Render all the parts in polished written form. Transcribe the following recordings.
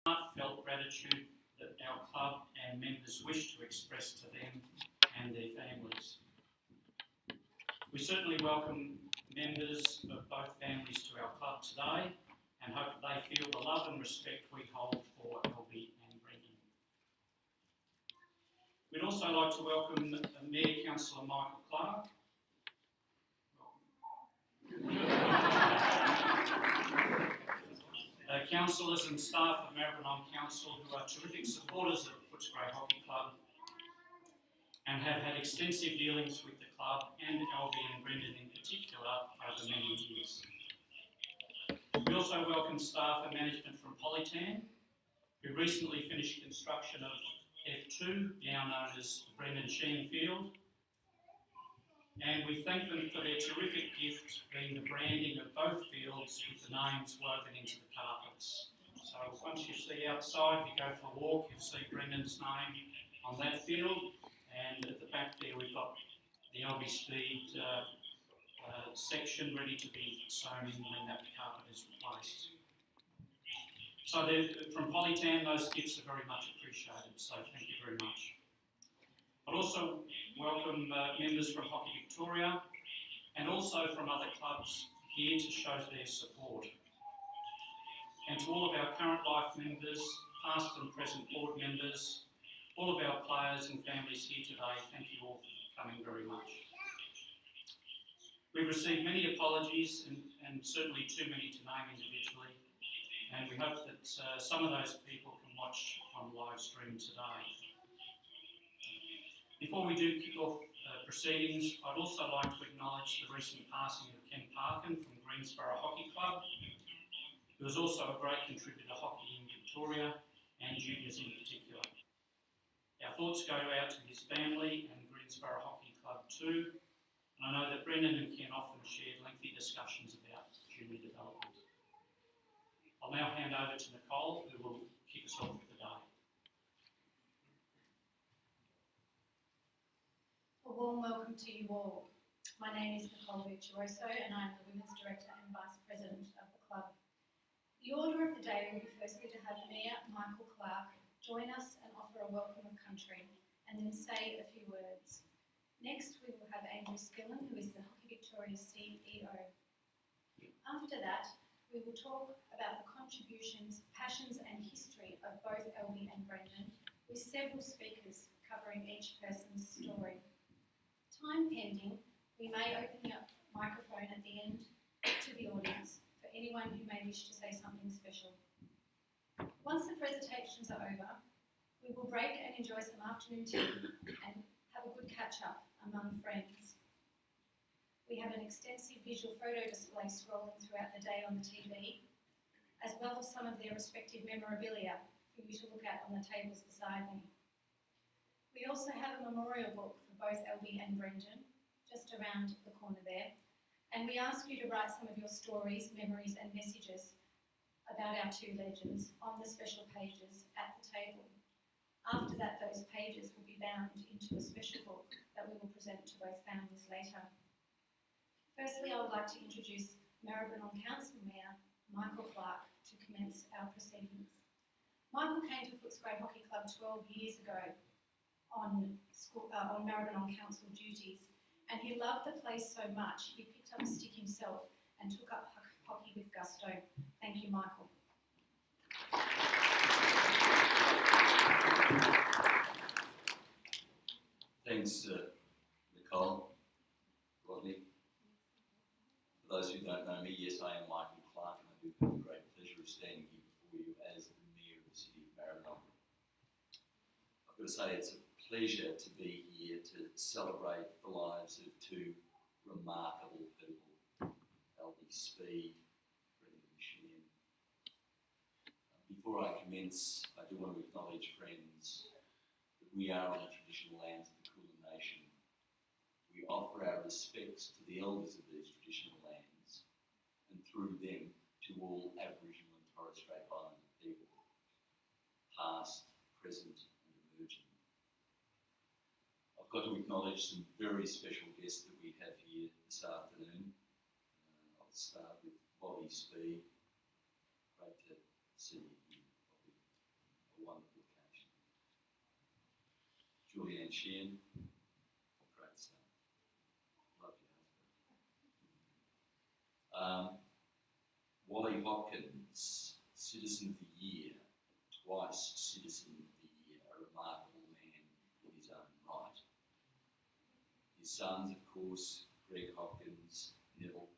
heartfelt gratitude that our club and members wish to express to them and their families. We certainly welcome members of both families to our club today and hope that they feel the love and respect we hold for Alby and Brendan. We'd also like to welcome Mayor Councillor Michael Clark. Councillors and staff of Maribyrnong Council who are terrific supporters of Footscray Hockey Club and have had extensive dealings with the club and Alby and Brendan in particular over many years. We also welcome staff and management from Polytan, who recently finished construction of F2, now known as Brendan Sheehan Field, and we thank them for their terrific gift being the branding of both fields with the names woven into the carpets. So once you see outside, if you go for a walk, you'll see Brendan's name on that field, and at the back there we've got the Alby Speed section ready to be sewn in when that carpet is replaced. So from Polytan, those gifts are very much appreciated, so thank you very much. I'd also welcome members from Hockey Victoria and also from other clubs here to show their support. And to all of our current life members, past and present board members, all of our players and families here today, thank you all for coming very much. We've received many apologies and certainly too many to name individually, and we hope that some of those people can watch on live stream today. Before we do kick off proceedings, I'd also like to acknowledge the recent passing of Ken Parkin from Greensborough Hockey Club, who was also a great contributor to hockey in Victoria and juniors in particular. Our thoughts go out to his family and Greensborough Hockey Club too, and I know that Brendan and Ken often shared lengthy discussions about junior development. I'll now hand over to Nicole, who will kick us off for the day. A warm welcome to you all. My name is Nicole Virtuoso and I am the Women's Director and Vice President of the club. The order of the day will be firstly to have Mayor Michael Clark join us and offer a welcome of country and then say a few words. Next we will have Andrew Skillen, who is the Hockey Victoria CEO. After that we will talk about the contributions, passions and history of both Alby and Brendan with several speakers covering each person's story. Time pending, we may open the microphone at the end to the audience for anyone who may wish to say something special. Once the presentations are over, we will break and enjoy some afternoon tea and have a good catch-up among friends. We have an extensive visual photo display scrolling throughout the day on the TV, as well as some of their respective memorabilia for you to look at on the tables beside me. We also have a memorial book for both Alby and Brendan, just around the corner there, and we ask you to write some of your stories, memories and messages about our two legends on the special pages at the table. After that, those pages will be bound into a special book that we will present to both families later. Firstly, I would like to introduce Maribyrnong Council Mayor Michael Clark to commence our proceedings. Michael came to Footscray Hockey Club 12 years ago on Maribyrnong Council duties, and he loved the place so much he picked up a stick himself and took up hockey with gusto. Thank you, Michael. Thanks, Nicole. Rodney. For those who don't know me, yes, I am Michael Clark, and I do have the great pleasure of standing here before you as the Mayor of the City of Maribyrnong. I've got to say it's a pleasure to be here to celebrate the lives of two remarkable people, Alby Speed, Brendan Sheehan. Before I commence, I do want to acknowledge, friends, that we are on the traditional lands of the Kulin Nation. We offer our respects to the elders of these traditional lands, and through them to all Aboriginal and Torres Strait Islander people, past, present and emerging. I've got to acknowledge some very special guests that we have here this afternoon. I'll start with Bobby Speed. Great to see you here, Bobby. and Sheehan, great stuff. Love your husband. Wally Hopkins, Citizen of the Year, twice Citizen of the Year, a remarkable man in his own right. His sons, of course, Greg Hopkins, Neville.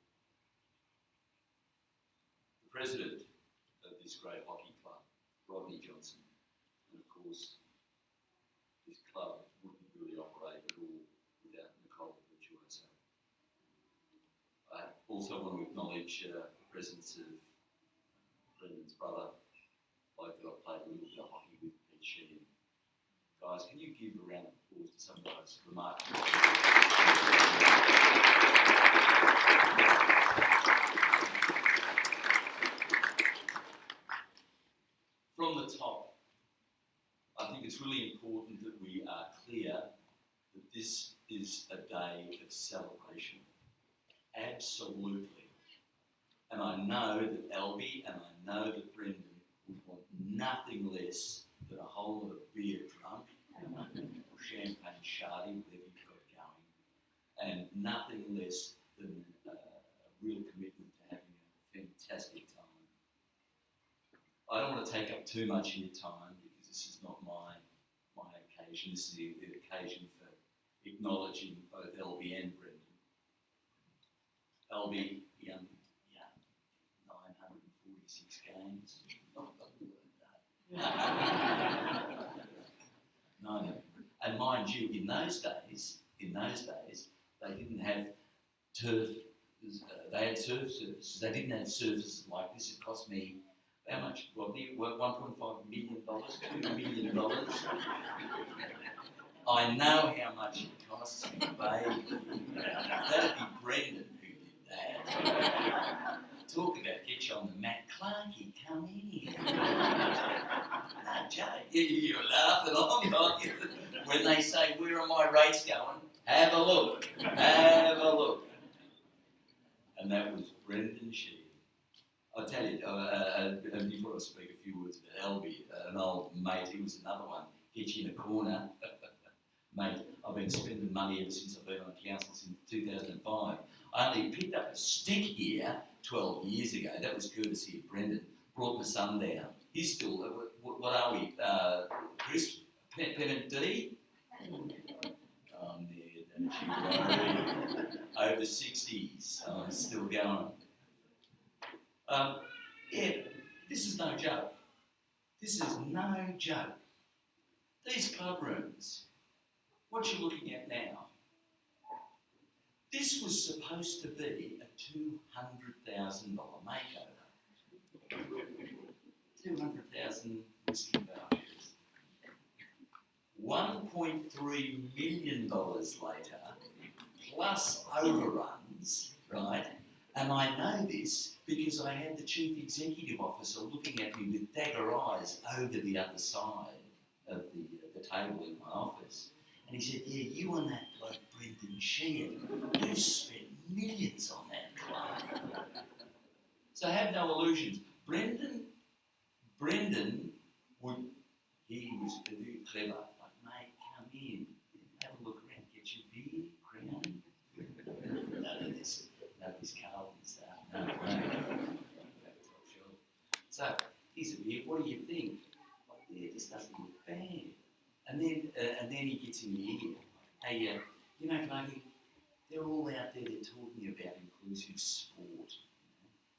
The president of this great hockey club, Rodney Johnson, and of course, this club wouldn't really operate at all without Nicole Virtuoso. I also want to acknowledge the presence of Brendan's brother, bloke that I played a little bit of hockey with, Pete Sheehan. Guys, can you give a round of applause to some of those remarkable From the top, I think it's really important that we are clear that this is a day of celebration. Absolutely. And I know that Alby and I know that Brendan would want nothing less than a whole lot of beer drunk, or champagne shardy, whatever you've got going, and nothing less than a real commitment to having a fantastic time. I don't want to take up too much of your time because this is not my occasion. This is the occasion for acknowledging both Alby and Brendan. Alby, 946 games. No. And mind you, in those days, they didn't have turf. They had surf services. They didn't have services like this. It cost me how much? Rodney? $1.5 million, $2 million. I know how much it costs me, baby. That'd be Brendan who did that. Talk about get you on the mat, Clarky, come in. No, Jay, you're laughing, I'm not. When they say, where are my rates going? Have a look. Have a look. And that was Brendan Sheehan. I'll tell you, and before I speak a few words about Alby, an old mate, he was another one, get you in a corner. Mate, I've been spending money ever since I've been on council since 2005. I only picked up a stick here 12 years ago. That was courtesy of Brendan. Brought my son down. He's still, what are we, Chris, Pennant D? I'm there, don't you worry. Over 60s, I'm still going. Yeah, this is no joke. This is no joke. These club rooms, what you're looking at now, this was supposed to be a $200,000 makeover. 200,000 whiskey vouchers. $1.3 million later, plus overruns, right? And I know this because I had the chief executive officer looking at me with dagger eyes over the other side of the table in my office. And he said, yeah, you and that bloke Brendan Sheehan, you've spent millions on that club. So have no illusions. Brendan he was very clever. Like, mate, come in, have a look around, get your beer, crown. None of this Carlton stuff. No. So he said, yeah, what do you think? Like, yeah, this doesn't look bad. And then he gets in the ear. Hey, you know, Clarky, they're all out there, they're talking about inclusive sport.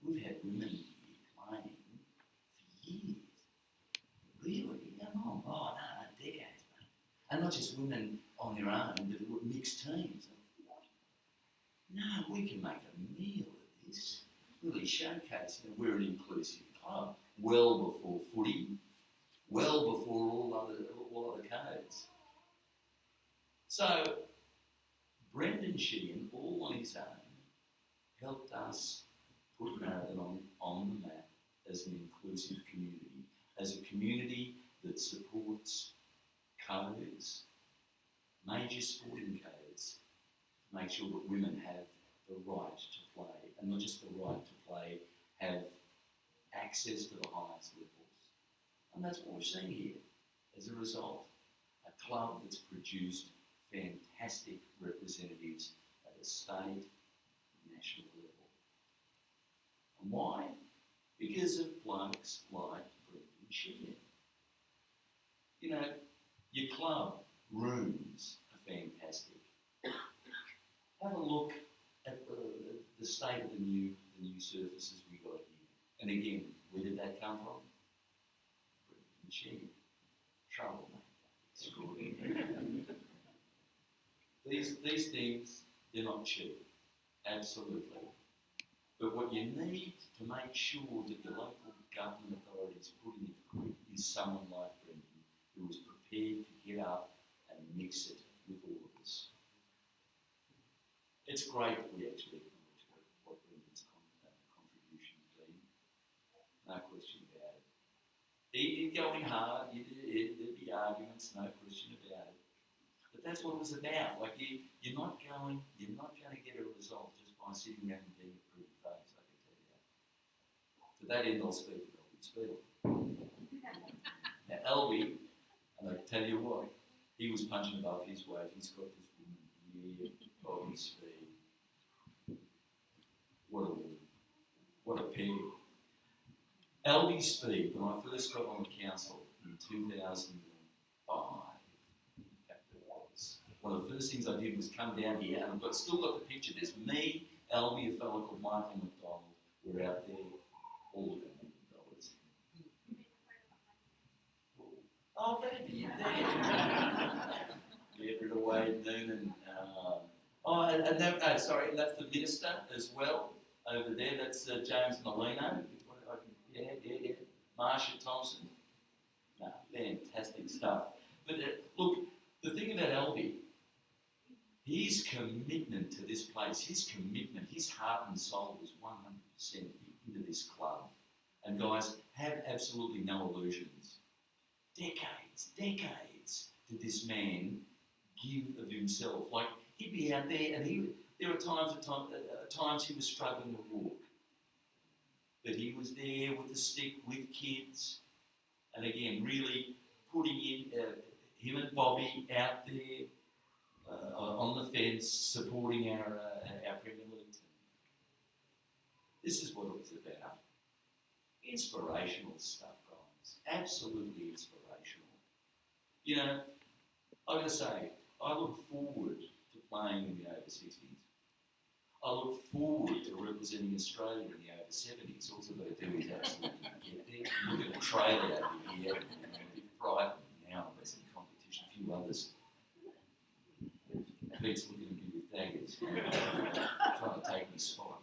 We've had women here playing for years. Really? Oh, no, decades, mate. And not just women on their own, but mixed teams. What? No, we can make a meal of this. Really showcase that we're an inclusive club. Well before footy, well before all other codes. So, Brendan Sheehan, all on his own, helped us put Marathon on the map as an inclusive community, as a community that supports codes, major sporting codes, to make sure that women have the right to play, and not just the right to play, have access to the highest levels. And that's what we've seen here. As a result, a club that's produced fantastic representatives at a state, national level. And why? Because of blokes like Brendan Sheehan. You know, your club rooms are fantastic. Have a look at the state of the new surfaces we got here. And again, where did that come from? Brendan Sheehan. Troublemaker. Extraordinary. These things, they're not cheap. Absolutely. But what you need to make sure that your local government authorities put in equip is someone like Brendan, who is prepared to get up and mix it with all of us. It's great that we actually acknowledge what Brendan's contribution has been. No question about it. He's going hard, there'd be arguments, no question about it. But that's what it was about. Like you're not going to get a result just by sitting around and being a pretty face, I can tell you that. To that end, I'll speak with Alby Speed. Now, Alby, and I tell you what, he was punching above his weight. He's got this woman here, Alby Speed. What a woman. What a pair. Alby Speed, when I first got on the council in 2005, in fact it was, one of the first things I did was come down here, and I've still got the picture. There's me, Alby, a fellow called Michael McDonald. We're out there, all looking at $1 million. Oh, that'd be it there. Get rid of Wade Noonan. And that's the minister as well over there. That's James Molino. Yeah. Marsha Thompson. No, fantastic stuff. But look, the thing about Alby, his commitment to this place, his commitment, his heart and soul was 100% into this club. And guys, have absolutely no illusions. Decades did this man give of himself. Like, he'd be out there and there were times he was struggling to walk. But he was there with the stick, with kids. And again, really putting in him and Bobby out there on the fence, supporting our Premier League team. This is what it was about. Inspirational stuff, guys. Absolutely inspirational. You know, I've got to say, I look forward to playing in the over-60s. I look forward to representing Australia in the over-70s. All I've got to do is absolutely get there. Look at the trailer over here. I'm a bit frightened now. There's some competition, a few others. Pete's looking at me with daggers, trying to take my spot.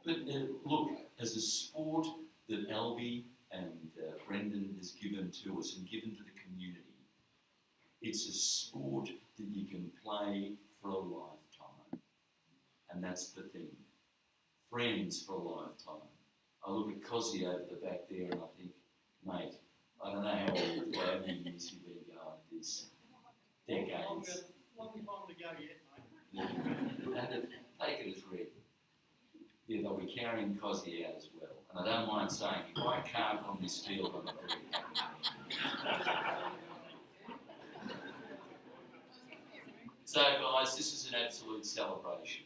But look, as a sport that Alby and Brendan has given to us and given to the community, it's a sport that you can play for a lifetime. And that's the thing. Friends for a lifetime. I look at Cosy over the back there and I think, mate, I don't know how many years you've been going at this. Decades. Long time to go yet, mate. And take it as read. Yeah, they'll be carrying Cosy out as well. And I don't mind saying, if I can't on this field, I'm a very happy man. So guys, this is an absolute celebration.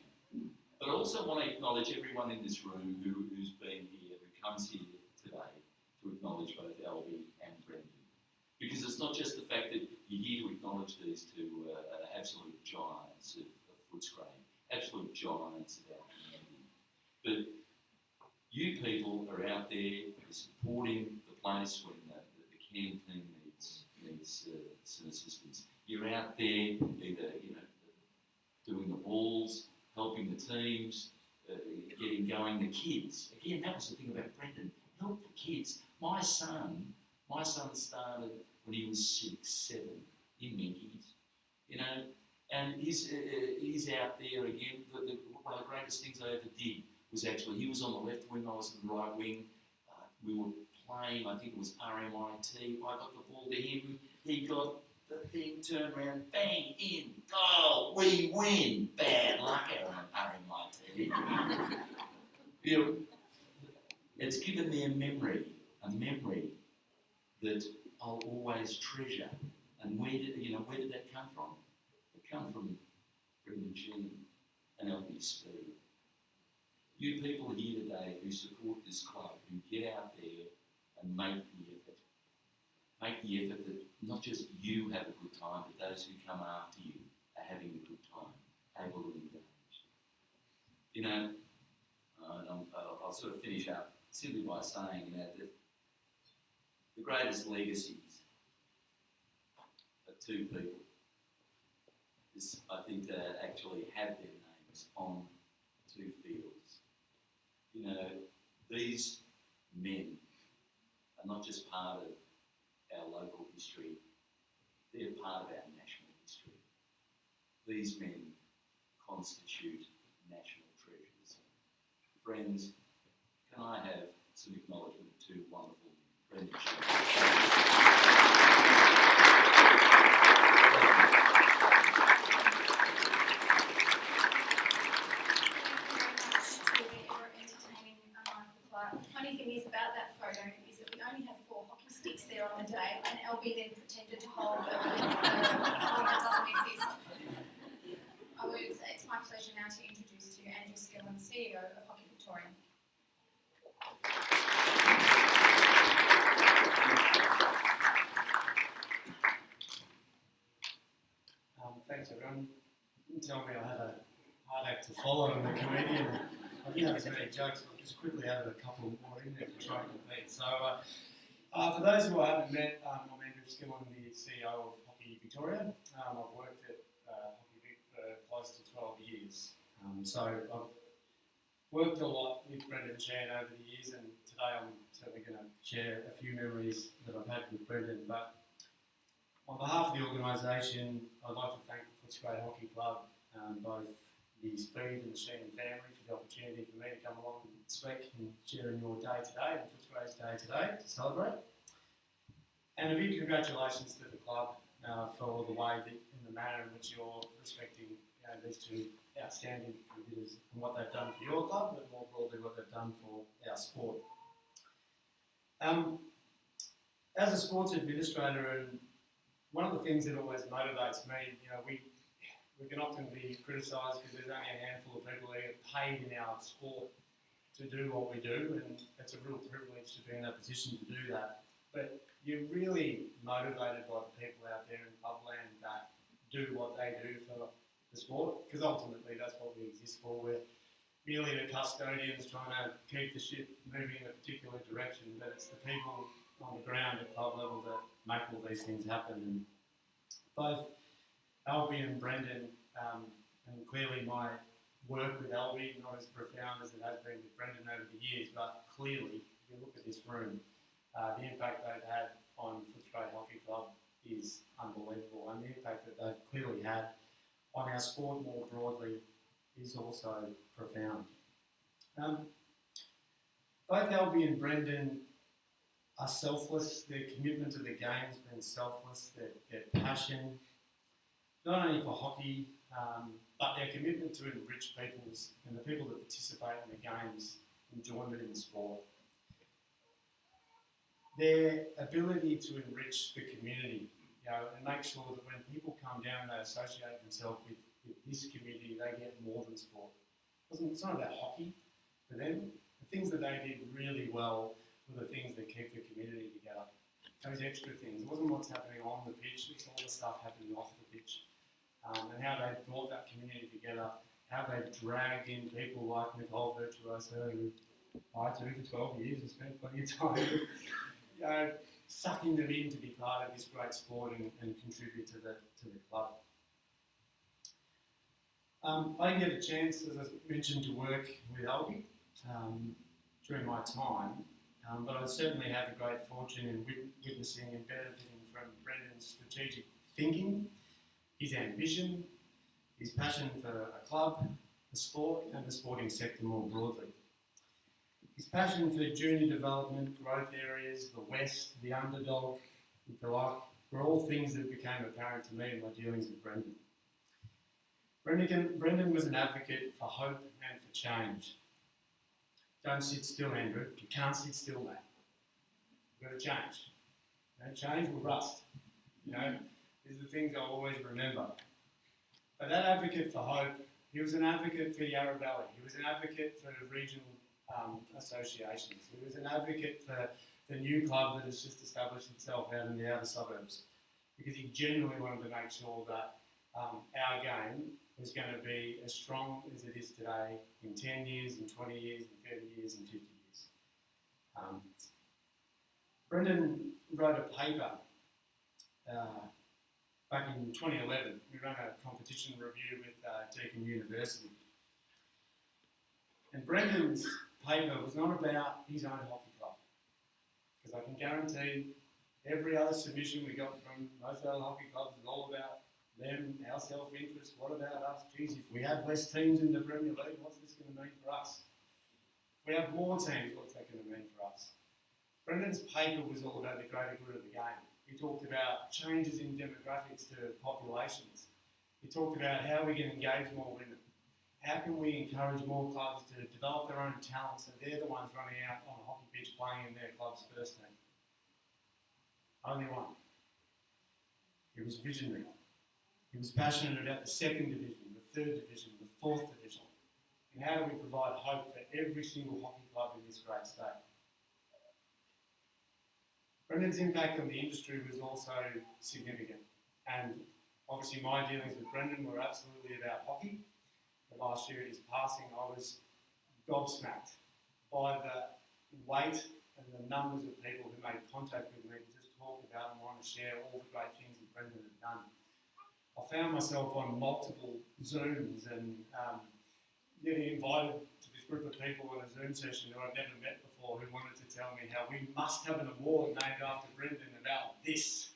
But I also want to acknowledge everyone in this room who's been here, who comes here today to acknowledge both Alby and Brendan. Because it's not just the fact that you're here to acknowledge these two absolute giants of Footscray, absolute giants of our community. But you people are out there supporting the place when the camp team needs some assistance. You're out there either doing the balls, helping the teams, getting going. The kids. Again, that was the thing about Brendan. Help the kids. My son started when he was 6, 7 in Minkies, and he's out there again. One of the greatest things I ever did was actually, he was on the left wing, I was on the right wing. We were playing, I think it was RMIT. I got the ball to him. He got the thing, turned around, bang, in, goal, we win. Bad luck at RMIT. It's given me a memory that I'll always treasure. And where did that come from? It come from Brendan Sheehan and Alby Speed. You people here today who support this club, who get out there and make the effort. Make the effort that not just you have a good time, but those who come after you are having a good time, able to engage. You know, I'll sort of finish up simply by saying, that the greatest legacies of two people is, I think, to actually have their names on two fields. You know, these men are not just part of our local history, they're part of our national history. These men constitute national treasures. Friends, can I have some acknowledgement to wonderful men? Brendan The funny thing is about that photo is that we only have 4 hockey sticks there on the day, and Alby then pretended to hold one that doesn't exist. It's my pleasure now to introduce to you Andrew Sheehan, CEO of Hockey Victoria. Thanks everyone. You didn't tell me I had a hard act to follow in the comedian. I didn't have as many jokes, I'll just quickly add a couple more in there to try and compete. So, for those who I haven't met, I'm Andrew Sheehan, the CEO of Hockey Victoria. I've worked at Hockey Vic for close to 12 years. So I've worked a lot with Brendan Sheehan over the years, and today I'm certainly going to share a few memories that I've had with Brendan. But on behalf of the organisation, I'd like to thank the Footscray Hockey Club, both the Speed and the Sheehan family, for the opportunity for me to come along and speak and share in your day today, and Footscray's day today, to celebrate. And a big congratulations to the club for the way that, in the manner in which you're respecting these two outstanding contributors and what they've done for your club, but more broadly what they've done for our sport. As a sports administrator, and one of the things that always motivates me, we can often be criticised because there's only a handful of people who get paid in our sport to do what we do, and it's a real privilege to be in that position to do that. But you're really motivated by the people out there in clubland that do what they do for the sport, because ultimately that's what we exist for. We're merely the custodians trying to keep the ship moving in a particular direction, but it's the people on the ground at club level that make all these things happen. And both Alby and Brendan, and clearly my work with Alby, not as profound as it has been with Brendan over the years, but clearly, if you look at this room, the impact they've had on Footscray Hockey Club is unbelievable, and the impact that they've clearly had on our sport more broadly is also profound. Both Alby and Brendan are selfless. Their commitment to the game has been selfless. Their passion, not only for hockey, but their commitment to enrich people's and the people that participate in the game's enjoyment in the sport. Their ability to enrich the community, and make sure that when people come down, they associate themselves with this community, they get more than sport. It's not about hockey for them. The things that they did really well were the things that keep the community together. Those extra things. It wasn't what's happening on the pitch, it's all the stuff happening off the pitch. And how they brought that community together, how they dragged in people like Nicole Virtuoso, who I do for 12 years and spent plenty of time sucking them in to be part of this great sport and contribute to the club. I didn't get a chance, as I mentioned, to work with Alby during my time, but I certainly had the great fortune in witnessing and benefiting from Brendan's strategic thinking, his ambition, his passion for a club, the sport, and the sporting sector more broadly. His passion for junior development, growth areas, the West, the underdog, if you like, were all things that became apparent to me in my dealings with Brendan. Brendan was an advocate for hope and for change. Don't sit still, Andrew. You can't sit still, mate. You've got to change. Change will rust. is the things I'll always remember. But that advocate for hope, he was an advocate for Yarra Valley. He was an advocate for regional associations. He was an advocate for the new club that has just established itself out in the outer suburbs, because he genuinely wanted to make sure that our game was going to be as strong as it is today in 10 years, in 20 years, in 30 years, in 50 years. Brendan wrote a paper back in 2011. We ran a competition review with Deakin University. And Brendan's paper was not about his own hockey club, because I can guarantee every other submission we got from most other hockey clubs was all about them, our self-interest. What about us? Geez, if we have less teams in the Premier League, what's this going to mean for us? If we have more teams, what's that going to mean for us? Brendan's paper was all about the greater good of the game. He talked about changes in demographics to populations. He talked about how we can engage more women. How can we encourage more clubs to develop their own talent so they're the ones running out on a hockey pitch playing in their club's first team? Only one. He was visionary. He was passionate about the second division, the third division, the fourth division. And how do we provide hope for every single hockey club in this great state? Brendan's impact on the industry was also significant. And obviously my dealings with Brendan were absolutely about hockey. The last year at his passing, I was gobsmacked by the weight and the numbers of people who made contact with me to just talk about and want to share all the great things that Brendan had done. I found myself on multiple Zooms and getting invited to this group of people on a Zoom session who I'd never met before, who wanted to tell me how we must have an award named after Brendan about this.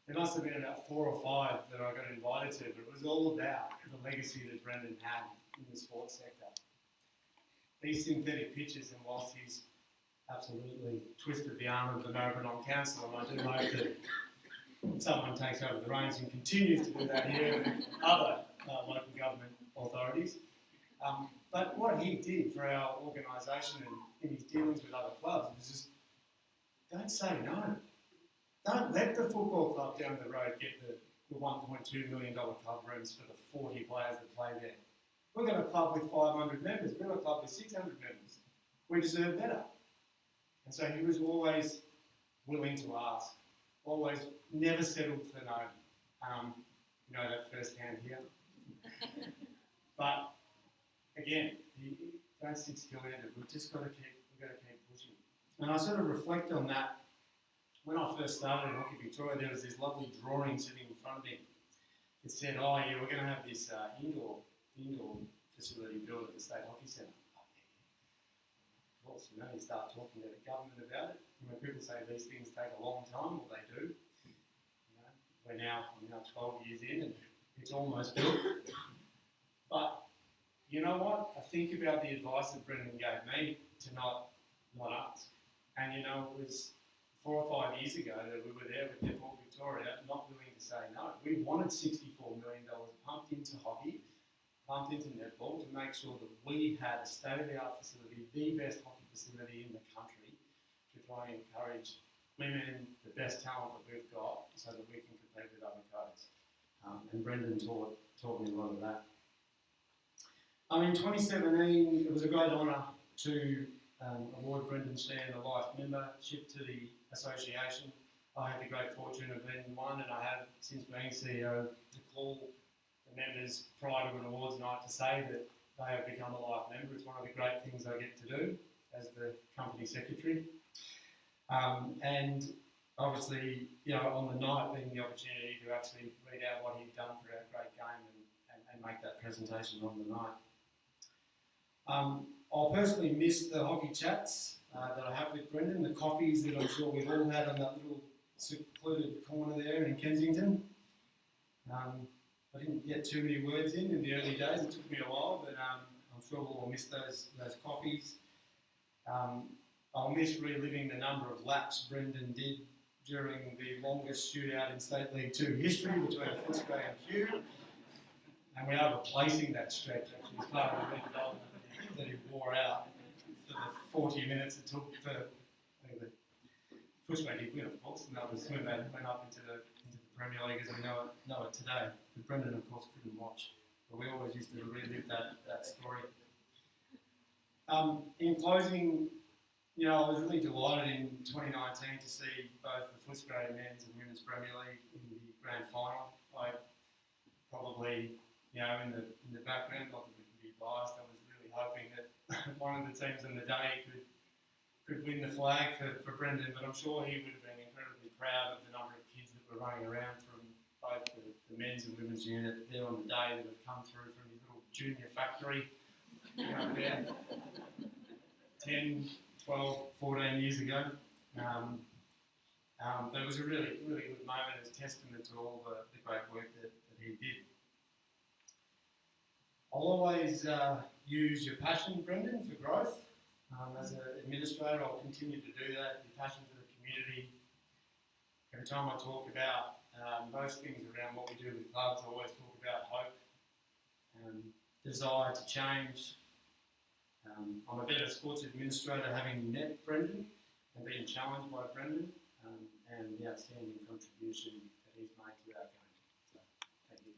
There must have been about 4 or 5 that I got invited to, but it was all about the legacy that Brendan had in the sports sector. These synthetic pitches, and whilst he's absolutely twisted the arm of the Maribyrnong Council, and I do hope that someone takes over the reins and continues to do that here with other local government authorities. But what he did for our organisation and in his dealings with other clubs was just, don't say no. Don't let the football club down the road get the $1.2 million club rooms for the 40 players that play there. We've got a club with 500 members. We've got a club with 600 members. We deserve better. And so he was always willing to ask, always never settled for no. You know that firsthand here. But again, don't sit still-handed. We've got to keep pushing. And I sort of reflect on that. When I first started in Hockey Victoria, there was this lovely drawing sitting in front of me. It said, oh yeah, we're going to have this indoor facility built at the State Hockey Centre. Of course, you start talking to the government about it. And when people say these things take a long time, well, they do. I'm now 12 years in and it's almost built. But you know what? I think about the advice that Brendan gave me to not ask. And it was 4 or 5 years ago that we were there with Netball Victoria, not willing to say no. We wanted $64 million pumped into hockey, pumped into netball to make sure that we had a state-of-the-art facility, the best hockey facility in the country, to try and encourage women, the best talent that we've got, so that we can compete with other codes. And Brendan taught me a lot of that. In 2017, it was a great honour to award Brendan Sheehan a life membership to the association. I had the great fortune of being one, and I have, since being CEO, to call the members prior to an awards night to say that they have become a life member. It's one of the great things I get to do as the company secretary. And obviously, on the night, being the opportunity to actually read out what he'd done for our great game and make that presentation on the night. I'll personally miss the hockey chats that I have with Brendan, the coffees that I'm sure we've all had on that little secluded corner there in Kensington. I didn't get too many words in the early days. It took me a while, but I'm sure we'll all miss those coffees. I'll miss reliving the number of laps Brendan did during the longest shootout in State League 2 history between Footscray and Kew. And we are replacing that stretch actually as part of the redevelopment that he wore out for the 40 minutes it took for the Footscray did win, of course, and that was when they went up into the Premier League as we know it today. But Brendan, of course, couldn't watch. But we always used to relive that story. In closing, you know, I was really delighted in 2019 to see both the Footscray Men's and Women's Premier League in the grand final. I probably, you know, in the background, not that we can be biased, I was really hoping that one of the teams in the day could win the flag for Brendan, but I'm sure he would have been incredibly proud of the number of kids that were running around from both the men's and women's unit there on the day that have come through from his little junior factory, you know, there 10, 12, 14 years ago. But it was a really, really good moment as testament to all the great work that he did. I'll always use your passion, Brendan, for growth. As an administrator, I'll continue to do that. Your passion for the community. Every time I talk about most things around what we do with clubs, I always talk about hope, desire to change. I'm a better sports administrator having met Brendan and been challenged by Brendan and the outstanding contribution that he's made to our game. So, thank you.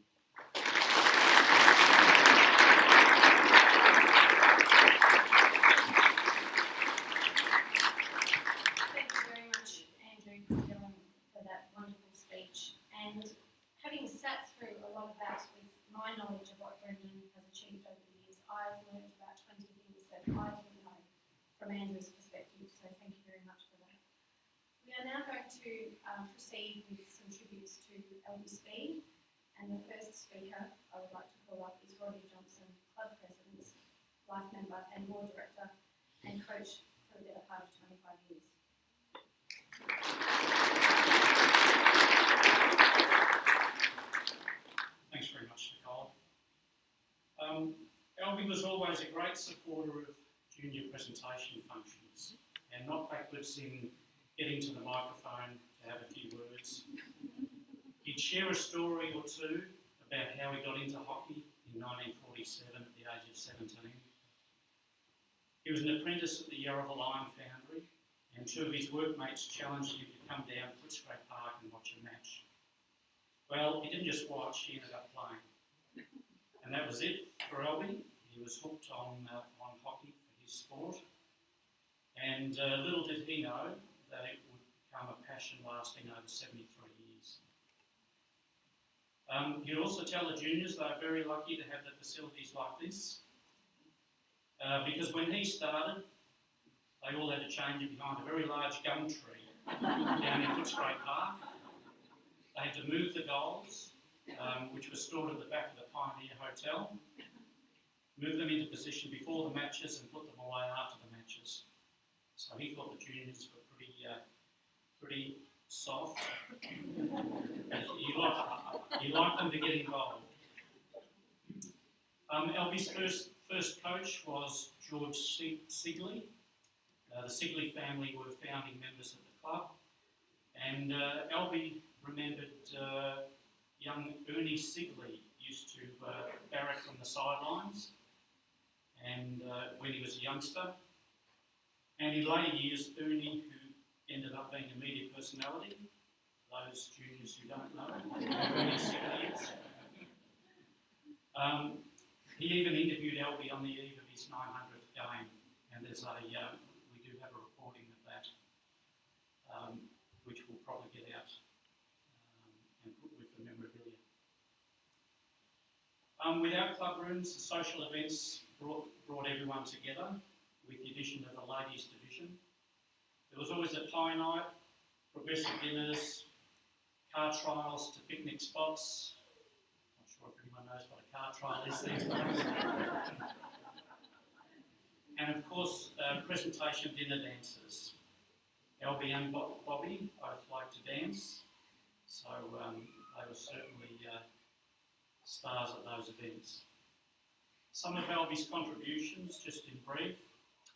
Thank you very much, Andrew, for that wonderful speech. And having sat through a lot of that with my knowledge of what Brendan has achieved over the years, I've learned about 20 things that I didn't know from Andrew's perspective. So thank you very much for that. We are now going to proceed with some tributes to Alby Speed. And the first speaker I would like to call up is Rodney Johnson, Club President, Life Member and Board Director and Coach for the better part of 25 years. Thanks very much, Nicole. Alby was always a great supporter of junior presentation functions and not backwards in getting to the microphone to have a few words. He'd share a story or two about how he got into hockey in 1947 at the age of 17. He was an apprentice at the Yarraville Iron Foundry, and two of his workmates challenged him to come down to Footscray Park and watch a match. Well, he didn't just watch, he ended up playing. And that was it for Alby. He was hooked on hockey for his sport. And little did he know that it would become a passion lasting over 73 years. He'd also tell the juniors they are very lucky to have the facilities like this. Because when he started, they all had to change it behind a very large gum tree down in Footscray Park. They had to move the goals, which were stored at the back of the Pioneer Hotel, move them into position before the matches and put them away after the matches. So he thought the juniors were pretty soft. He liked them to get involved. Alby's first coach was George Sigley. The Sigley family were founding members of the club, and Alby remembered young Ernie Sigley used to barrack from the sidelines, and when he was a youngster. And in later years, Ernie, who ended up being a media personality, those juniors who don't know who Ernie Sigley is, he even interviewed Alby on the eve of his 900th game, and there's we do have a recording of that, which we'll probably get out and put with the memorabilia. Without club rooms, the social events brought everyone together, with the addition of the ladies' division. There was always a pie night, progressive dinners, car trials to picnic spots. Not sure if anyone knows what a car trial is these days. And of course, presentation dinner dances. Alby and Bobby both like to dance, so they were certainly stars at those events. Some of Alby's contributions, just in brief: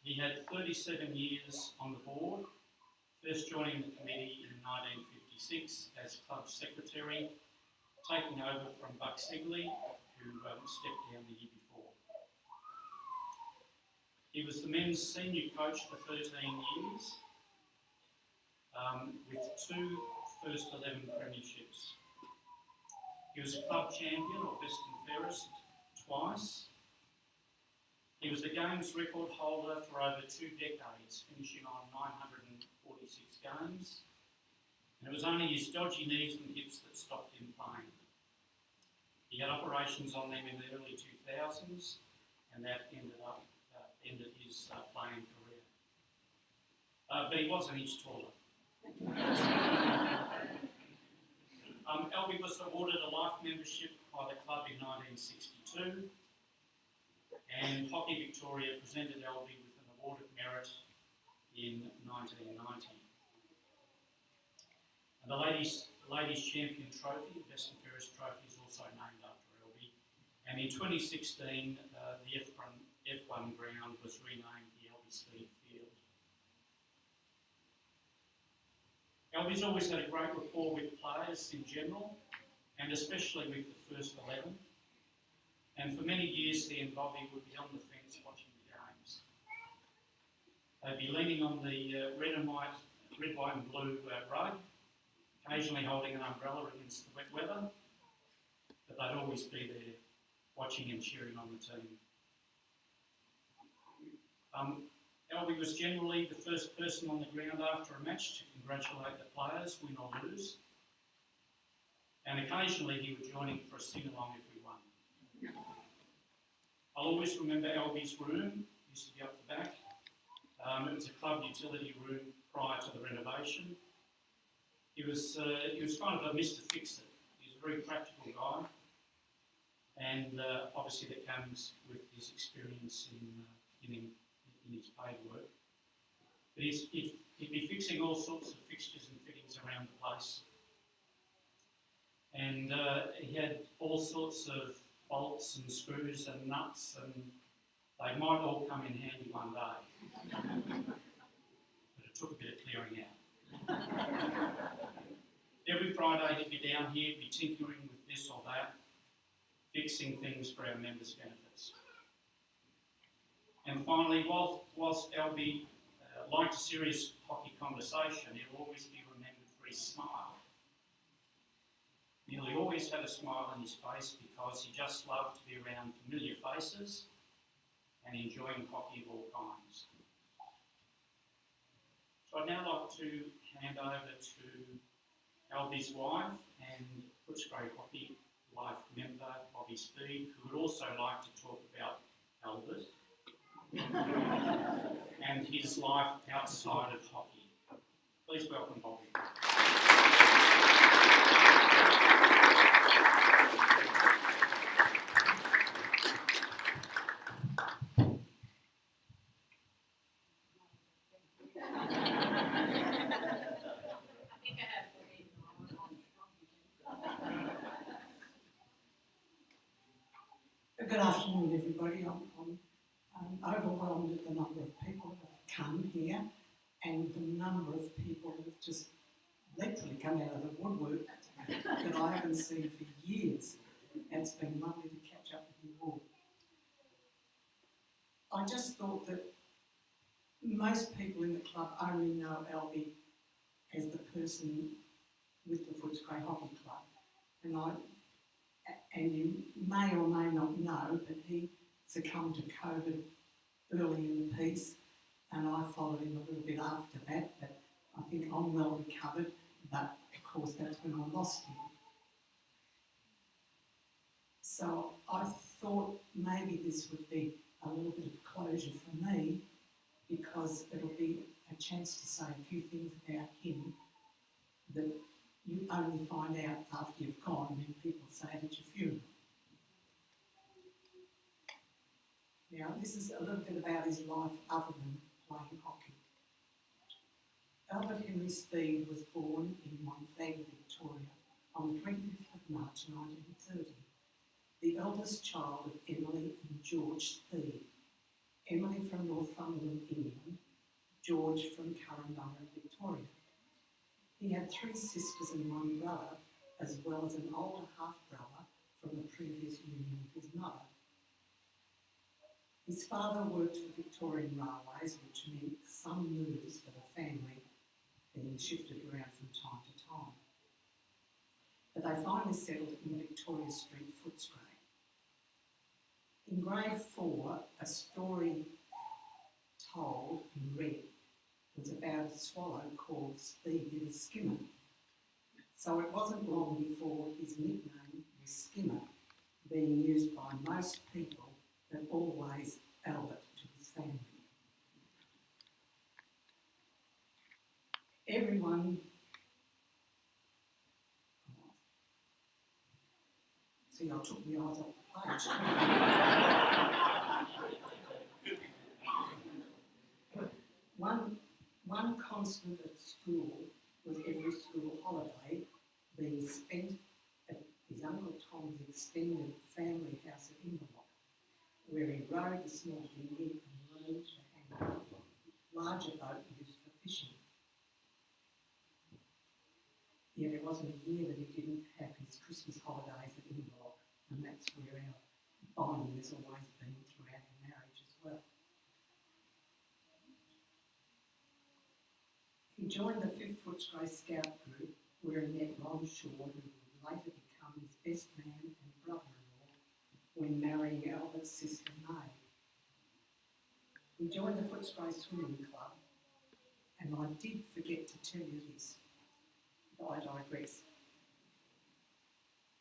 he had 37 years on the board, first joining the committee in 1956 as club secretary, taking over from Buck Sigley, who stepped down the year before. He was the men's senior coach for 13 years, with 2 first 11 premierships. He was a club champion or best and fairest twice. He was the games record holder for over 2 decades, finishing on 946 games. And it was only his dodgy knees and hips that stopped him playing. He had operations on them in the early 2000s, and that ended his playing career. But he was an inch taller. Alby was awarded a life membership by the club in 1962, and Hockey Victoria presented Alby with an Award of Merit in 1990. And the Ladies Champion Trophy, the Best and Fairest Trophy, is also named after Alby. And in 2016, the F1 ground was renamed the Alby Speed Field. Alby's always had a great rapport with players in general, and especially with the first 11. And for many years, he and Bobby would be on the fence watching the games. They'd be leaning on the red, white and blue rug, occasionally holding an umbrella against the wet weather, but they'd always be there watching and cheering on the team. Alby was generally the first person on the ground after a match to congratulate the players, win or lose. And occasionally he would join in for a sing-along if we won. I'll always remember Alby's room, used to be up the back. It was a club utility room prior to the renovation. He was kind of a Mr. Fix-It. He was a very practical guy, and obviously that comes with his experience in his paid work. But he'd be fixing all sorts of fixtures and fittings around the place. And he had all sorts of bolts and screws and nuts, and they might all come in handy one day. But it took a bit of clearing out. Every Friday he'd be down here, be tinkering with this or that, fixing things for our members' benefits. And finally, whilst Alby liked a serious hockey conversation, he'll always be remembered for his smile. Nearly always had a smile on his face because he just loved to be around familiar faces and enjoying hockey of all kinds. So I'd now like to hand over to Alby's wife and Footscray Hockey Life member, Bobby Speed, who would also like to talk about Albert and his life outside of hockey. Please welcome Bobby. Good afternoon, everybody. I'm overwhelmed at the number of people that have come here and the number of people that have just literally come out of the woodwork that I haven't seen for years. And it's been lovely to catch up with you all. I just thought that most people in the club only know Alby as the person with the Footscray Hockey Club. And you may or may not know, but he succumbed to COVID early in the piece, and I followed him a little bit after that, but I think I'm well recovered, but of course that's when I lost him. So I thought maybe this would be a little bit of closure for me, because it'll be a chance to say a few things about him that you only find out after you've gone when people say it at your funeral. Now, this is a little bit about his life other than playing hockey. Albert Henry Speed was born in Monthaga, Victoria on the 25th of March 1930, the eldest child of Emily and George Speed. Emily from Northumberland, England, George from Currambunga, Victoria. He had 3 sisters and 1 brother, as well as an older half-brother from the previous union with his mother. His father worked for Victorian Railways, which meant some moves for the family being shifted around from time to time. but they finally settled in Victoria Street, Footscray. In grade 4, a story told and read was about a swallow called Speedy the Skimmer. So it wasn't long before his nickname was Skimmer, being used by most people, but always Albert to his family. Everyone, see, I took my eyes off the page. One constant at school was every school holiday being spent at his Uncle Tom's extended family house at Inverloch, where he rowed a small dinghy and learned to handle a larger boat used for fishing. Yet it wasn't a year that he didn't have his Christmas holidays at Inverloch, and that's where our bonding has always been throughout our marriage as well. He joined the 5th Footscray Scout group, where he met Ron Shaw, who would later become his best man and brother-in-law when marrying Albert's sister May. He joined the Footscray Swimming Club, and I did forget to tell you this, but I digress.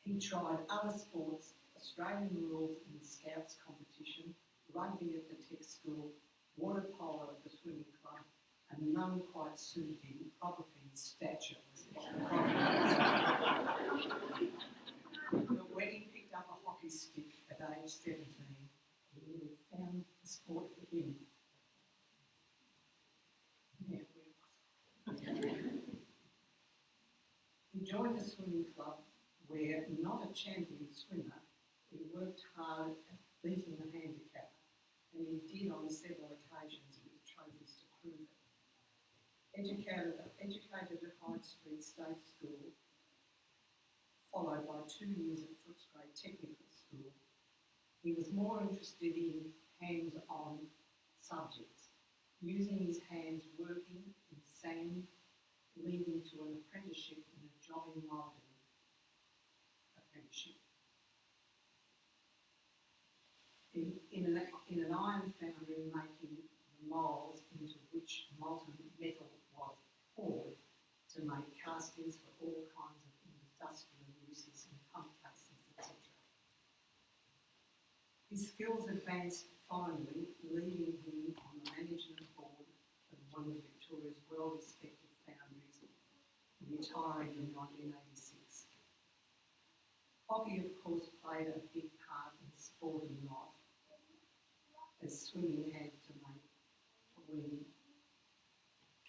He tried other sports, Australian rules in the Scouts competition, rugby at the tech school, water polo at the swimming club, and none quite suited him, probably his stature was what the problem was. But when he picked up a hockey stick at age 17, he really found the sport for him. Yeah, he joined a swimming club where, not a champion swimmer, he worked hard at beating the handicap, and he did on several occasions with trophies to prove it. Educated at Hyde Street State School, followed by 2 years at Footscray Technical School, he was more interested in hands-on subjects, using his hands working in sand, leading to an apprenticeship in a jobbing welding apprenticeship. In an iron foundry, making the moulds into which molten metal was poured to make castings for all kinds of industrial uses in pump cases, etc. His skills advanced finally, leading him on the management board of one of Victoria's well-respected foundries, retiring in 1986. Hockey, of course, played a big part in sporting life, as swimming had to make when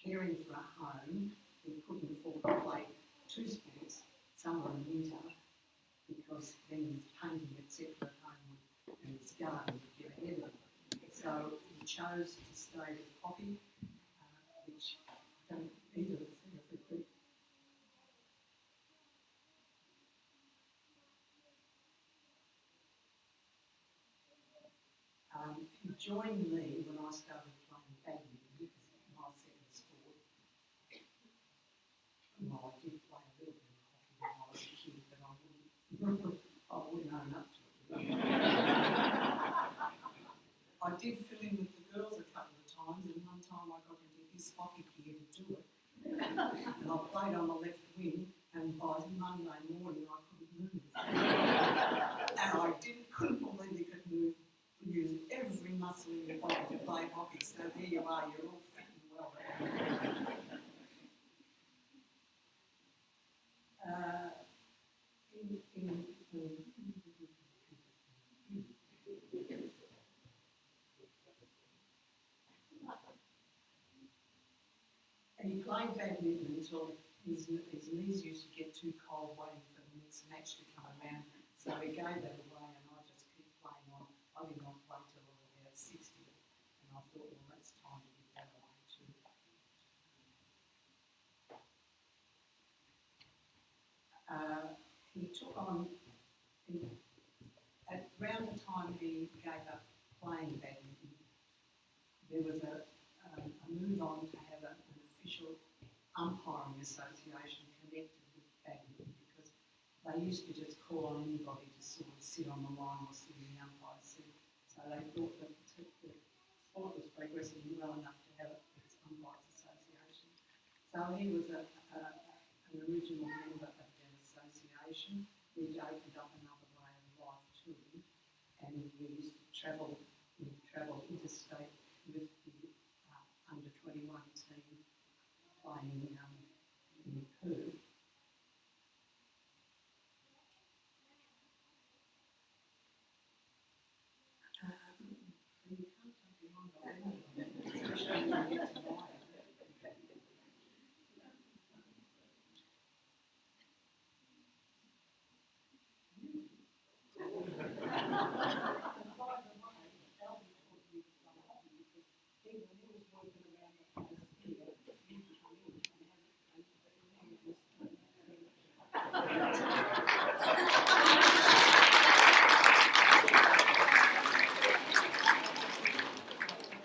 caring for a home. He couldn't afford to play 2 sports, summer and winter, because then his painting, etc. at home and his garden would get ahead of him. So he chose to stay with hockey, which I don't either of us ever did. He joined me when I started playing badminton, because it was my second sport. Well, I did play a little bit of hockey when I was a kid, but I wouldn't own up to it. I did fill in with the girls a couple of times, and one time I got into his hockey gear to do it. And I played on the left wing, and by Monday morning I couldn't move. And I couldn't believe he could move. Use every muscle in your body to play hockey, so there you are, you're all fit and well. And he played badminton until his knees used to get too cold waiting for the next match to come around, so he gave that away, and I just kept playing on. I did not play till I was about 60, and I thought, well, that's time to give that away too. He took on, at around the time he gave up playing badminton, there was a move on to have an official umpiring association connected with badminton, because they used to just call on anybody to sort of sit on the line or sit in the umpire's seat. So they thought that the sport was progressing well enough to have its umpires association. So he was an original member of that association, which opened up another way of life to him. And we used to travel interstate with the under-21 team playing in Perth. You can't take me on by any, especially when you get to mine.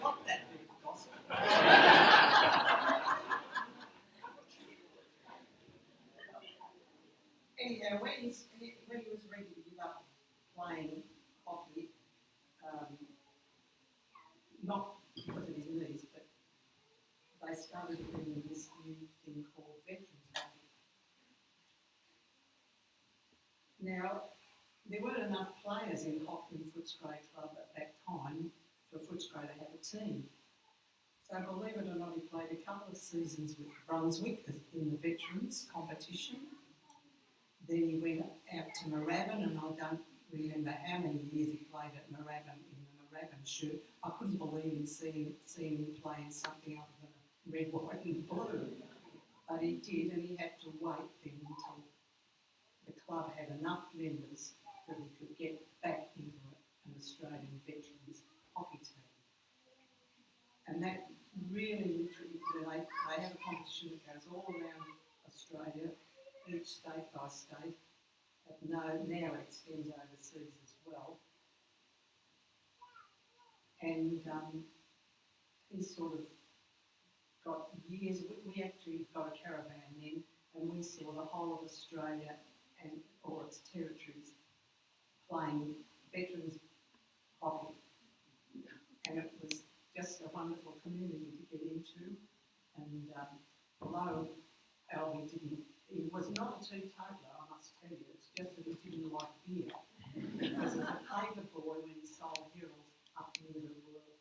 Not that big of gossip. Anyhow, when he was ready to give up playing hockey, not because of his knees, but they started doing this new thing called veterans hockey. Now, there weren't enough players in Footscray Club at that time for Footscray to have a team. So believe it or not, he played a couple of seasons with Brunswick in the veterans competition. Then he went out to Moorabbin, and I don't remember how many years he played at Moorabbin in the Moorabbin shirt. I couldn't believe in seeing him playing something other than red, white and blue. But he did, and he had to wait then until the club had enough members that he could get back into an Australian veterans hockey team. And that really, they have a competition that goes all around Australia, each state by state, but now it extends overseas as well. And he sort of got years, we actually got a caravan then, and we saw the whole of Australia and all its territories playing veterans hockey. And it was just a wonderful community to get into. And although Alby he was not a teetotaler, I must tell you, it's just that he didn't like beer. Because as a paper boy, when he sold Herald up near the world,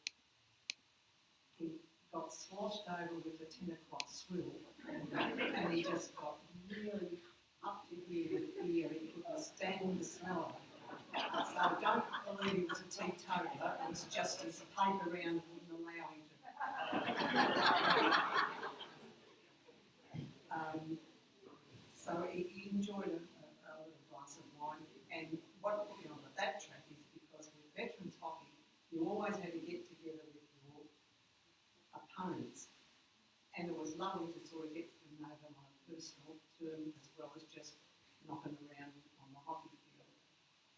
he got sloshed over with a 10 o'clock swivel, and he just got really up to here with beer. He couldn't stand the smell of it. So don't believe he was a teetotaler, it was just his paper round wouldn't allow him to. So he enjoyed a little glass of wine, and what put me on that track is because with veterans hockey, you always had to get together with your opponents, and it was lovely to sort of get to know them on a personal term as well as just knocking around on the hockey field.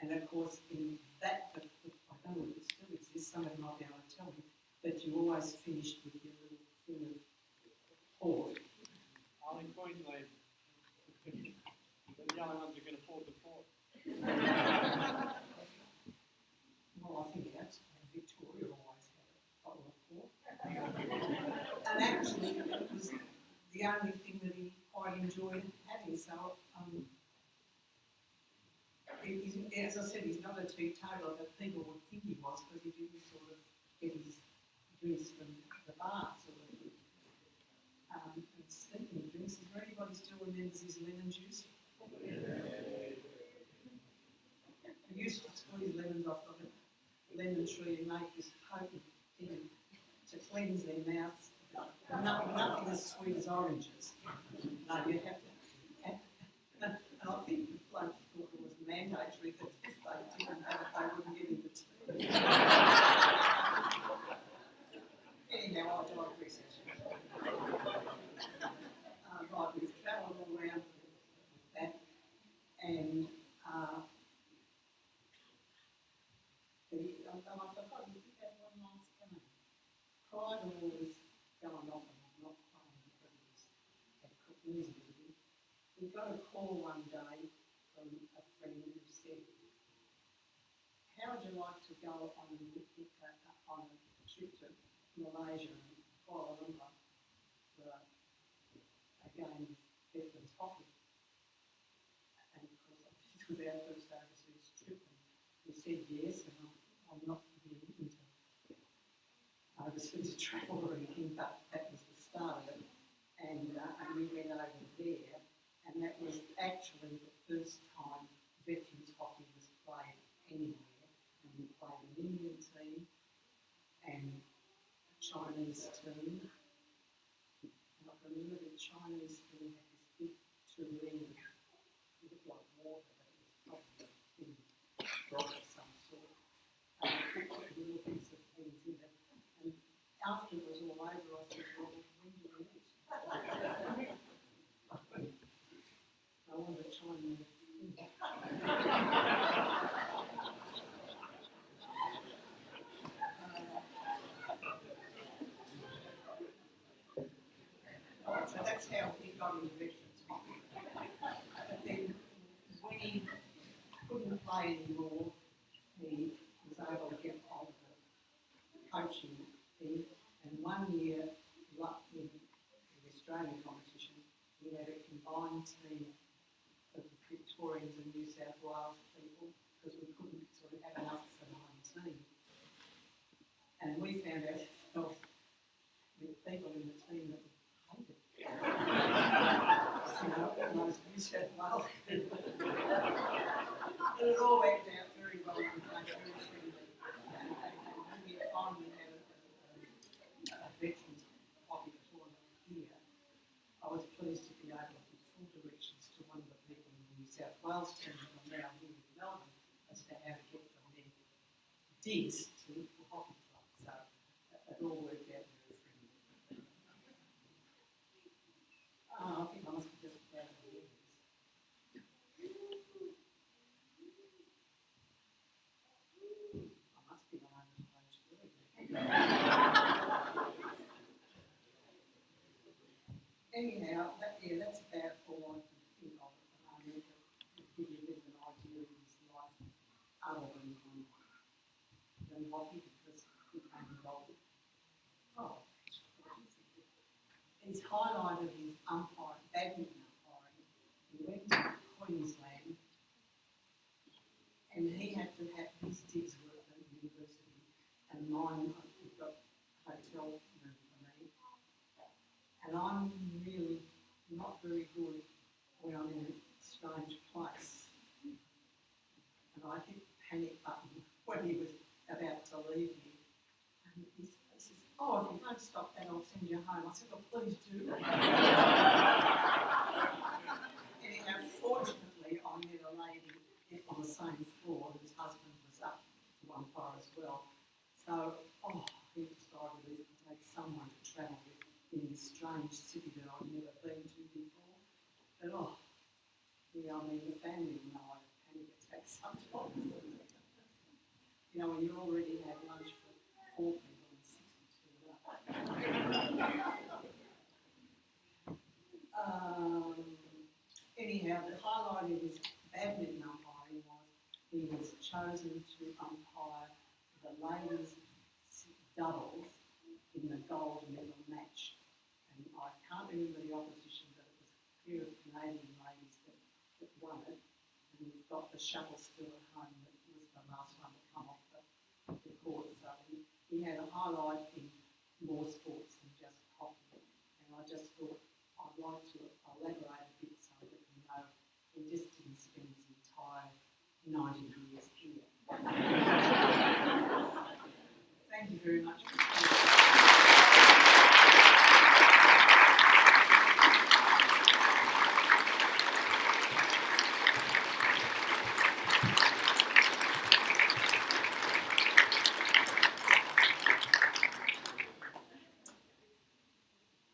And of course, in that, I don't know if it still exists, some of them might be able to tell me, but you always finished with your little thing of port. In Queensland, the only ones who can afford the port. Well, I think that's Victoria always had a bottle of port. And actually, it was the only thing that he quite enjoyed having. So, as I said, he's not a teetotaler, but people would think he was because he didn't sort of get his drinks from the bar, sort of. And speaking of drinks, is there anybody still remembers his lemon juice? He used to squeeze lemons off of a lemon tree and make this potent thing to cleanse their mouths. Nothing as sweet as oranges. No, you have to. And I think the bloke thought it was mandatory that if they didn't have it, they wouldn't get in the tea. Anyhow, I digress. Right, we've travelled all around with that, and I forgot, we did have one last game. Prior to all this going off and not playing because he had cooked music with him, we got a call one day from go on a trip to Malaysia and Kuala Lumpur for a game of veterans hockey. And of course, this was our first overseas trip, and we said yes, and I'm not really into overseas travel or anything, but that was the start of it. And we went over there, and that was actually the first time veterans hockey was played anywhere. And we played an Indian team and a Chinese team. And I remember the Chinese team had this big tureen. It looked like water, but it was probably in rock of some sort. Little bits of things in it. And after it was all over, I said, well, when do we eat? I wanted to try and so that's how he got into veterans hockey. But then when he couldn't play anymore, he was able to get on the coaching thing. And one year, in the Australian competition, we had a combined team of Victorians and New South Wales people because we couldn't sort of have enough for 19. And we found ourselves with people in the team that we hated. Those New South Wales people. And it all worked out very well and very friendly. And when we finally had a veterans hockey tournament here, I was pleased to be able to give full directions to one of the people in the New South Wales team who are now here in Melbourne as to how to get from their digs to the hockey club. So it all worked out very friendly. I think I must be just about to hear this. I must be on over page 3. Anyhow, that's about all I can think of at the moment to give you a bit of an idea of his life other than hockey, because he became involved. He's highlighted his badminton umpiring. He went to Queensland and he had to have his digs were at the university, and mine, we've got a hotel room for me. And I'm really not very good when I'm in a strange place. And I hit the panic button when he was about to leave me. And he says, oh, if you don't stop that, I'll send you home. I said, oh, please do. Anyhow, fortunately, I met a lady on the same floor whose husband was up to umpire as well. So, he decided he would take someone to travel with in this strange city that I'd never been to before. But the family will know I have panic attacks sometimes. When you already had lunch for 4 people and 62 up. Anyhow, the highlight of his badminton umpiring was he was chosen to umpire the ladies' doubles in the gold medal match. And I can't remember the opposition, but it was a pair of Canadian ladies that won it. And we've got the shovel still at home that was the last one to come off the court. So he had a highlight in more sports than just hockey. And I just thought I'd like to elaborate a bit so that you know he just didn't spend his entire 90 years here. Thank you very much.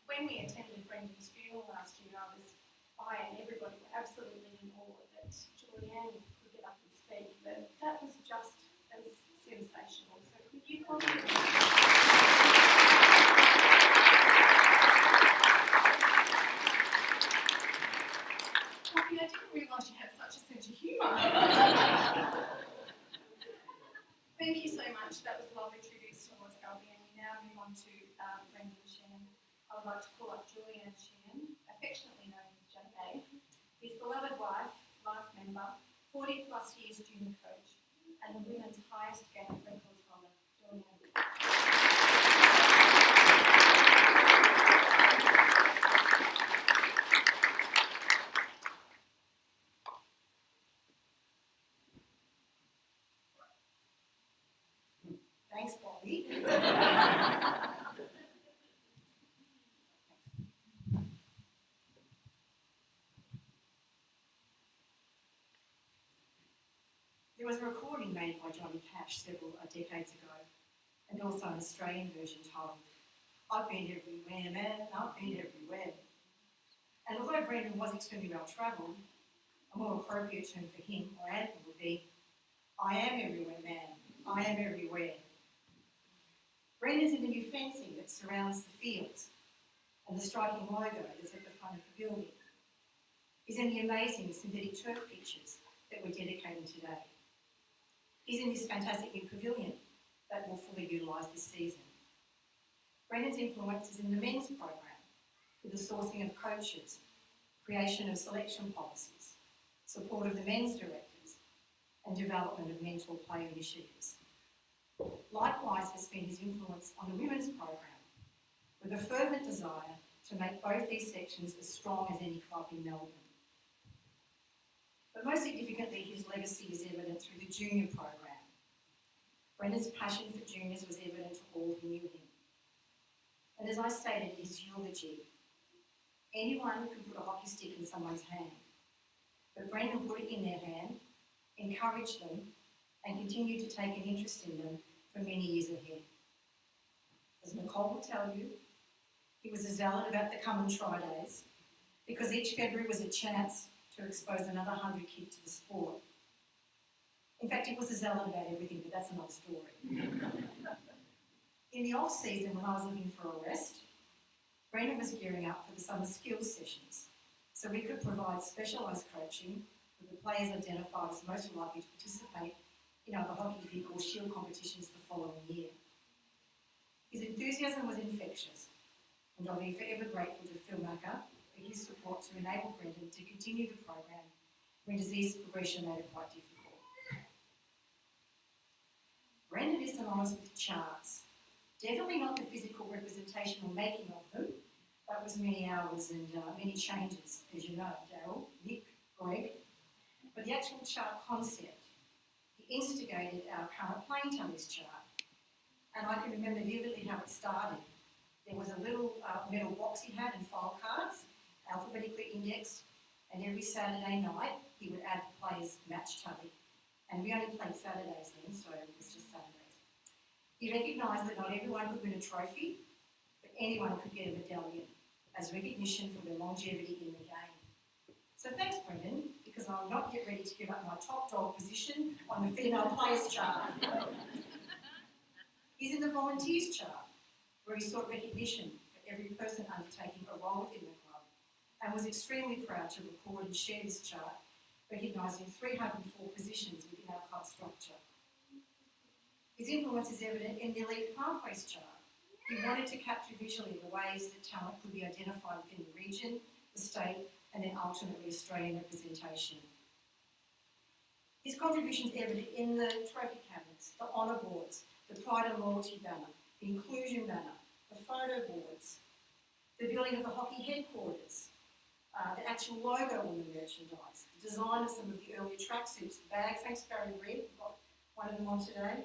When we attended Brendan's funeral last year, I and everybody were absolutely in awe that Julianne could get up and speak, but that was just as sensational. So could you comment? Poppy, I didn't realise you had such a sense of humour. Thank you so on to Brendan and Sheehan, I would like to call up Julian Sheehan, affectionately known as Jay, his beloved wife, life member, 40 plus years junior coach, and the women's highest game records holder, Julian. Thanks, Bobby. There was a recording made by Johnny Cash several decades ago, and also an Australian version titled, "I've been everywhere, man, I've been everywhere." And although Brendan was extremely well travelled, a more appropriate term for him or anthem would be, "I am everywhere, man, I am everywhere." Brendan's in the new fencing that surrounds the fields and the striking logo that's at the front of the building. He's in the amazing synthetic turf pitches that we're dedicating today. He's in this fantastic new pavilion that we'll fully utilise this season. Brendan's influence is in the men's program, with the sourcing of coaches, creation of selection policies, support of the men's directors, and development of mentor player initiatives. Likewise has been his influence on the women's program, with a fervent desire to make both these sections as strong as any club in Melbourne. But most significantly, his legacy is evident through the junior program. Brendan's passion for juniors was evident to all who knew him. And as I stated in his eulogy, anyone can put a hockey stick in someone's hand, but Brendan put it in their hand, encouraged them, and continued to take an interest in them for many years ahead. As Nicole will tell you, he was a zealot about the come and try days, because each February was a chance to expose another 100 kids to the sport. In fact, he was a zealot about everything, but that's another story. In the off-season, when I was looking for a rest, Brendan was gearing up for the summer skills sessions, so we could provide specialised coaching for the players identified as most likely to participate in other Hockey League or Shield competitions the following year. His enthusiasm was infectious, and I'll be forever grateful to Phil Macker for his support to enable Brendan to continue the program when disease progression made it quite difficult. Brendan is synonymous with charts. Definitely not the physical representation or making of them. That was many hours and many changes, as you know, Daryl, Nick, Greg. But the actual chart concept, he instigated our current playing tennis chart. And I can remember vividly how it started. There was a little metal box he had and file cards, alphabetically indexed, and every Saturday night he would add the players' match tally. And we only played Saturdays then, so it was just Saturdays. He recognised that not everyone could win a trophy, but anyone could get a medallion as recognition for their longevity in the game. So thanks, Brendan, because I'm not yet ready to give up my top dog position on the female players chart. He's in the volunteers chart, where he sought recognition for every person undertaking a role within the club, and was extremely proud to record and share this chart, recognising 304 positions within our club structure. His influence is evident in the Elite Pathways chart. He wanted to capture visually the ways that talent could be identified within the region, the state, and then ultimately Australian representation. His contributions evident in the trophy cabinets, the honour boards, the Pride and Loyalty banner, the Inclusion banner, the photo boards, the building of the hockey headquarters, the actual logo on the merchandise, the design of some of the earlier tracksuits, the bags, thanks Barry Reid, we've got one of them on today,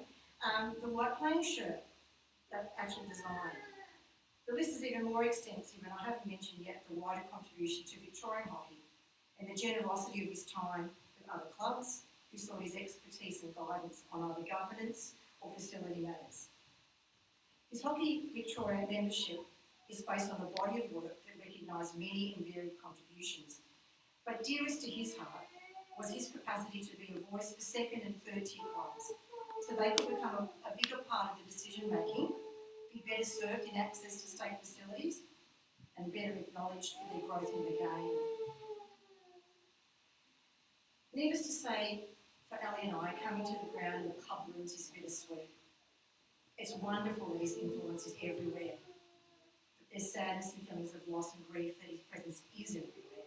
the white playing shirt, that actual design. The list is even more extensive, and I haven't mentioned yet the wider contribution to Victorian hockey and the generosity of his time with other clubs who sought his expertise and guidance on either governance or facility matters. His Hockey Victoria membership is based on a body of work that recognised many and varied contributions, but dearest to his heart was his capacity to be a voice for second and third tier clubs, so they could become a bigger part of the decision making, be better served in access to state facilities, and better acknowledged for their growth in the game. Needless to say, for Ali and I, coming to the ground in the club rooms is bittersweet. It's wonderful that his influence is everywhere, but there's sadness and feelings of loss and grief that his presence is everywhere.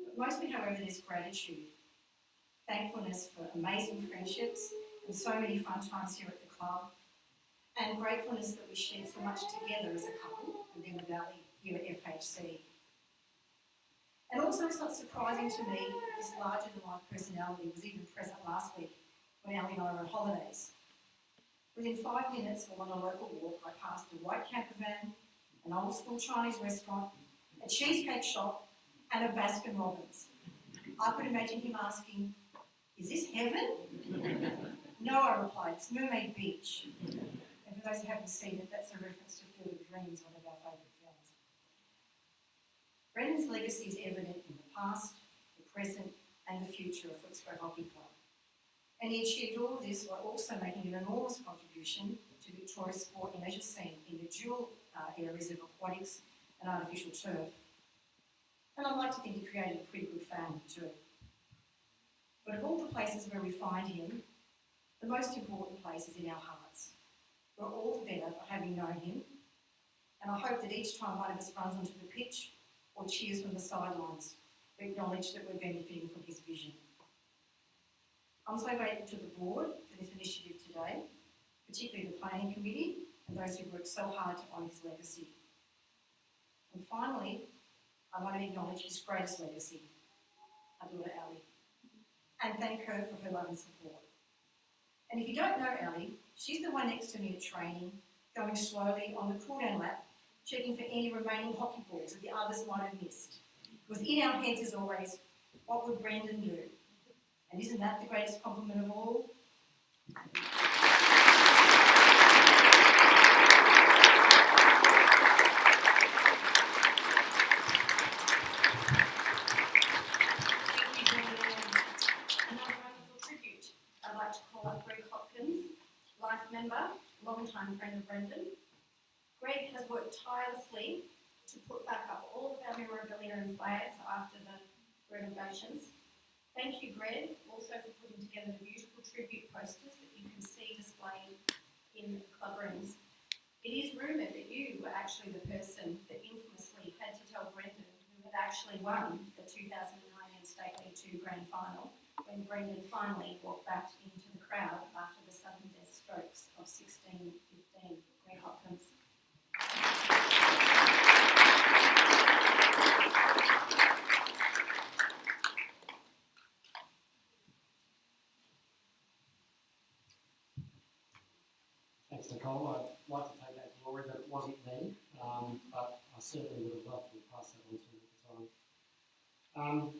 But mostly, however, there's gratitude, thankfulness for amazing friendships and so many fun times here at the club, and gratefulness that we shared so much together as a couple and then with Ali here at FHC. And also, it's not surprising to me that this larger-than-life personality was even present last week when Ali and I were on holidays. Within 5 minutes while on a local walk, I passed a white camper van, an old-school Chinese restaurant, a cheesecake shop, and a Baskin Robbins. I could imagine him asking, "Is this heaven?" "No," I replied, "it's Mermaid Beach." And for those who haven't seen it, that's a reference to Field of Dreams, one of our favourite films. Brendan's legacy is evident in the past, the present, and the future of Footscray Hockey Club. And he achieved all of this while also making an enormous contribution to Victoria's sport and leisure scene in the dual areas of aquatics and artificial turf. And I'd like to think he created a pretty good family too. But of all the places where we find him, the most important place is in our hearts. We're all the better for having known him, and I hope that each time one of us runs onto the pitch or cheers from the sidelines, we acknowledge that we're benefiting from his vision. I'm so grateful to the board for this initiative today, particularly the planning committee and those who worked so hard to honour his legacy. And finally, I want to acknowledge his greatest legacy, our daughter Ali, and thank her for her love and support. And if you don't know Ali, she's the one next to me at training, going slowly on the cool-down lap, checking for any remaining hockey balls that the others might have missed. Because in our heads is always, what would Brendan do? And isn't that the greatest compliment of all? Longtime friend of Brendan. Greg has worked tirelessly to put back up all of our memorabilia and flags after the renovations. Thank you, Greg, also for putting together the beautiful tribute posters that you can see displayed in the club rooms. It is rumoured that you were actually the person that infamously had to tell Brendan, who had actually won the 2019 State League 2 Grand Final, when Brendan finally walked back into the crowd after the sudden death strokes of 16-15. Greg Hopkins. Thanks, Nicole. I'd like to take that glory that it wasn't me, but I certainly would have loved to have passed that on to you at the time.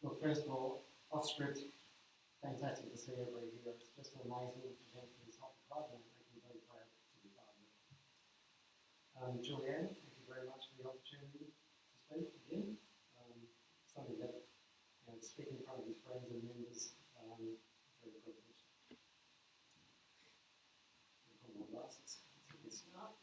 Look, first of all, off script, fantastic to see everybody here. It's just an amazing event for this hockey club, and it makes me very proud to be part of it. Julianne, thank you very much for the opportunity to speak again. Something that, to speak in front of his friends and members, very privileged. Put my glasses. That's a good start.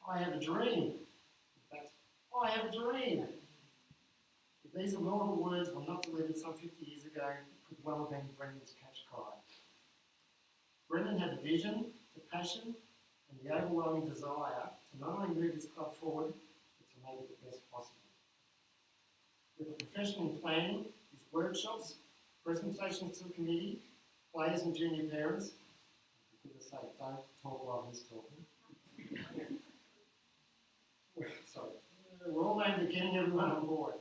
I have a dream. In fact, I have a dream. If these immortal words were not delivered some 50 years ago, it could well have been Brendan's catch cry. Brendan had the vision, the passion, and the overwhelming desire to not only move his club forward, but to make it the best possible. With a profession in planning, his workshops, presentations to the committee, players and junior parents, for goodness sake, don't talk while he's talking. Sorry. We're all aimed at getting everyone on board.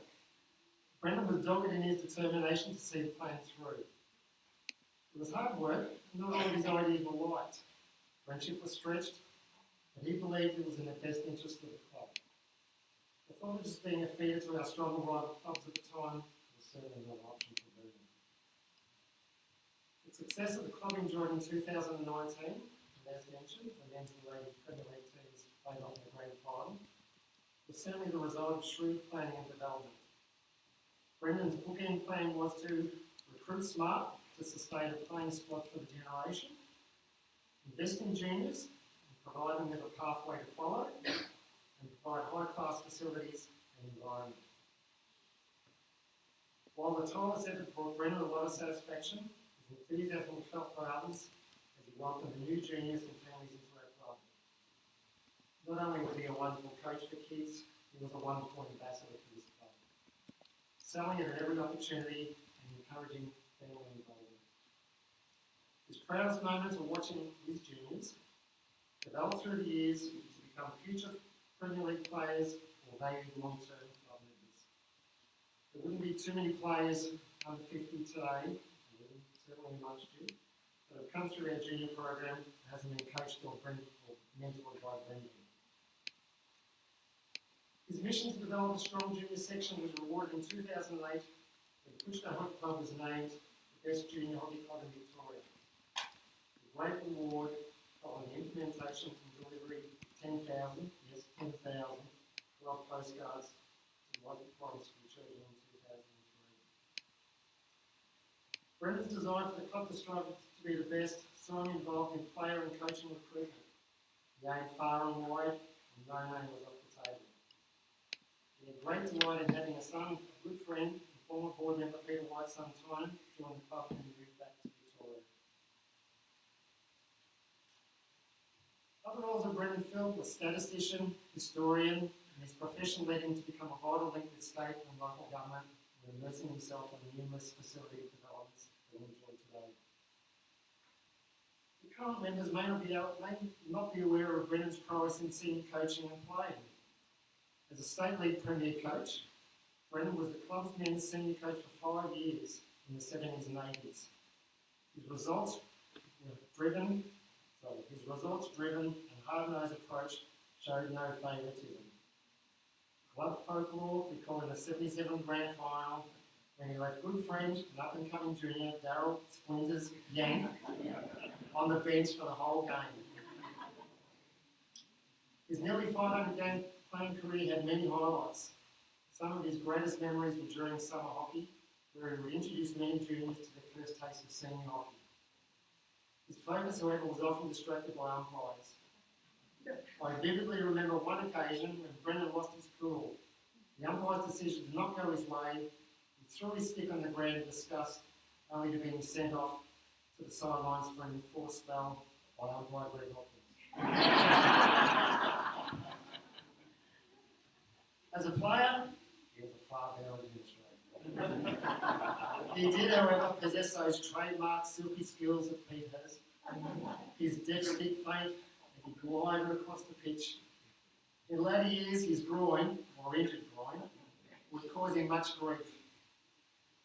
Brendan was dogged in his determination to see the plan through. It was hard work, and not all of his ideas were right. Friendship was stretched, but he believed it was in the best interest of the club. The thought of just being a feeder to our stronger rival clubs at the time was certainly not an option for Brendan. The success that the club enjoyed in 2019, and as mentioned, the men's and ladies Premier League teams played off in the grand final, was certainly the result of shrewd planning and development. Brendan's bookend plan was to recruit smart to sustain a playing spot for the generation, invest in juniors and provide them with a pathway to follow, and provide high-class facilities and environment. While the tireless effort brought Brendan a lot of satisfaction, his enthusiasm was felt by others as he welcomed the new juniors and families into our club. Not only was he a wonderful coach for kids, he was a wonderful ambassador for this club, selling it at every opportunity and encouraging family involvement. His proudest moments were watching his juniors develop through the years to become future Premier League players or valued long-term club members. There wouldn't be too many players under 50 today, certainly amongst you, that have come through our junior program and hasn't been coached or mentored by Brendan. His mission to develop a strong junior section was rewarded in 2008 when Pushka Hockey Club was named the best junior hockey club in Victoria. The great reward following the implementation and delivery of 10,000 club postcards to local primary school children in 2003. Brendan's desire for the club to strive to be the best saw him involved in player and coaching recruitment. He aimed far and wide, and no name was off the table. He had great delight in having a son, a good friend, and former board member Peter White's son Tone join the club when he moved back to Victoria. Other roles that Brendan filled were statistician, historian, and his profession led him to become a vital link with state and local government, and immersing himself in numerous facility developments that we enjoy today. The current members may not be aware of Brendan's prowess in senior coaching and playing. As a state league premier coach, Brendan was the club's men's senior coach for 5 years in the 70s and 80s. His results-driven and hard-nosed approach showed no favouritism. Club folklore recalling the 77 grand final when he left good friend and up-and-coming junior Darryl Splinters Yank on the bench for the whole game. His nearly 500-game playing career had many highlights. Some of his greatest memories were during summer hockey, where he would introduce many juniors to their first taste of senior hockey. His focus, however, was often distracted by umpires. I vividly remember one occasion when Brendan lost his cool. The umpire's decision did not go his way. He threw his stick on the ground in disgust, only to be sent off to the sidelines for an enforced spell by umpire Greg Hopkins. As a player, he was a far better administrator. He did, however, possess those trademark silky skills that Pete has. His deft stick feint, and he glided across the pitch. In later years, his groin, or injured groin, would cause him much grief,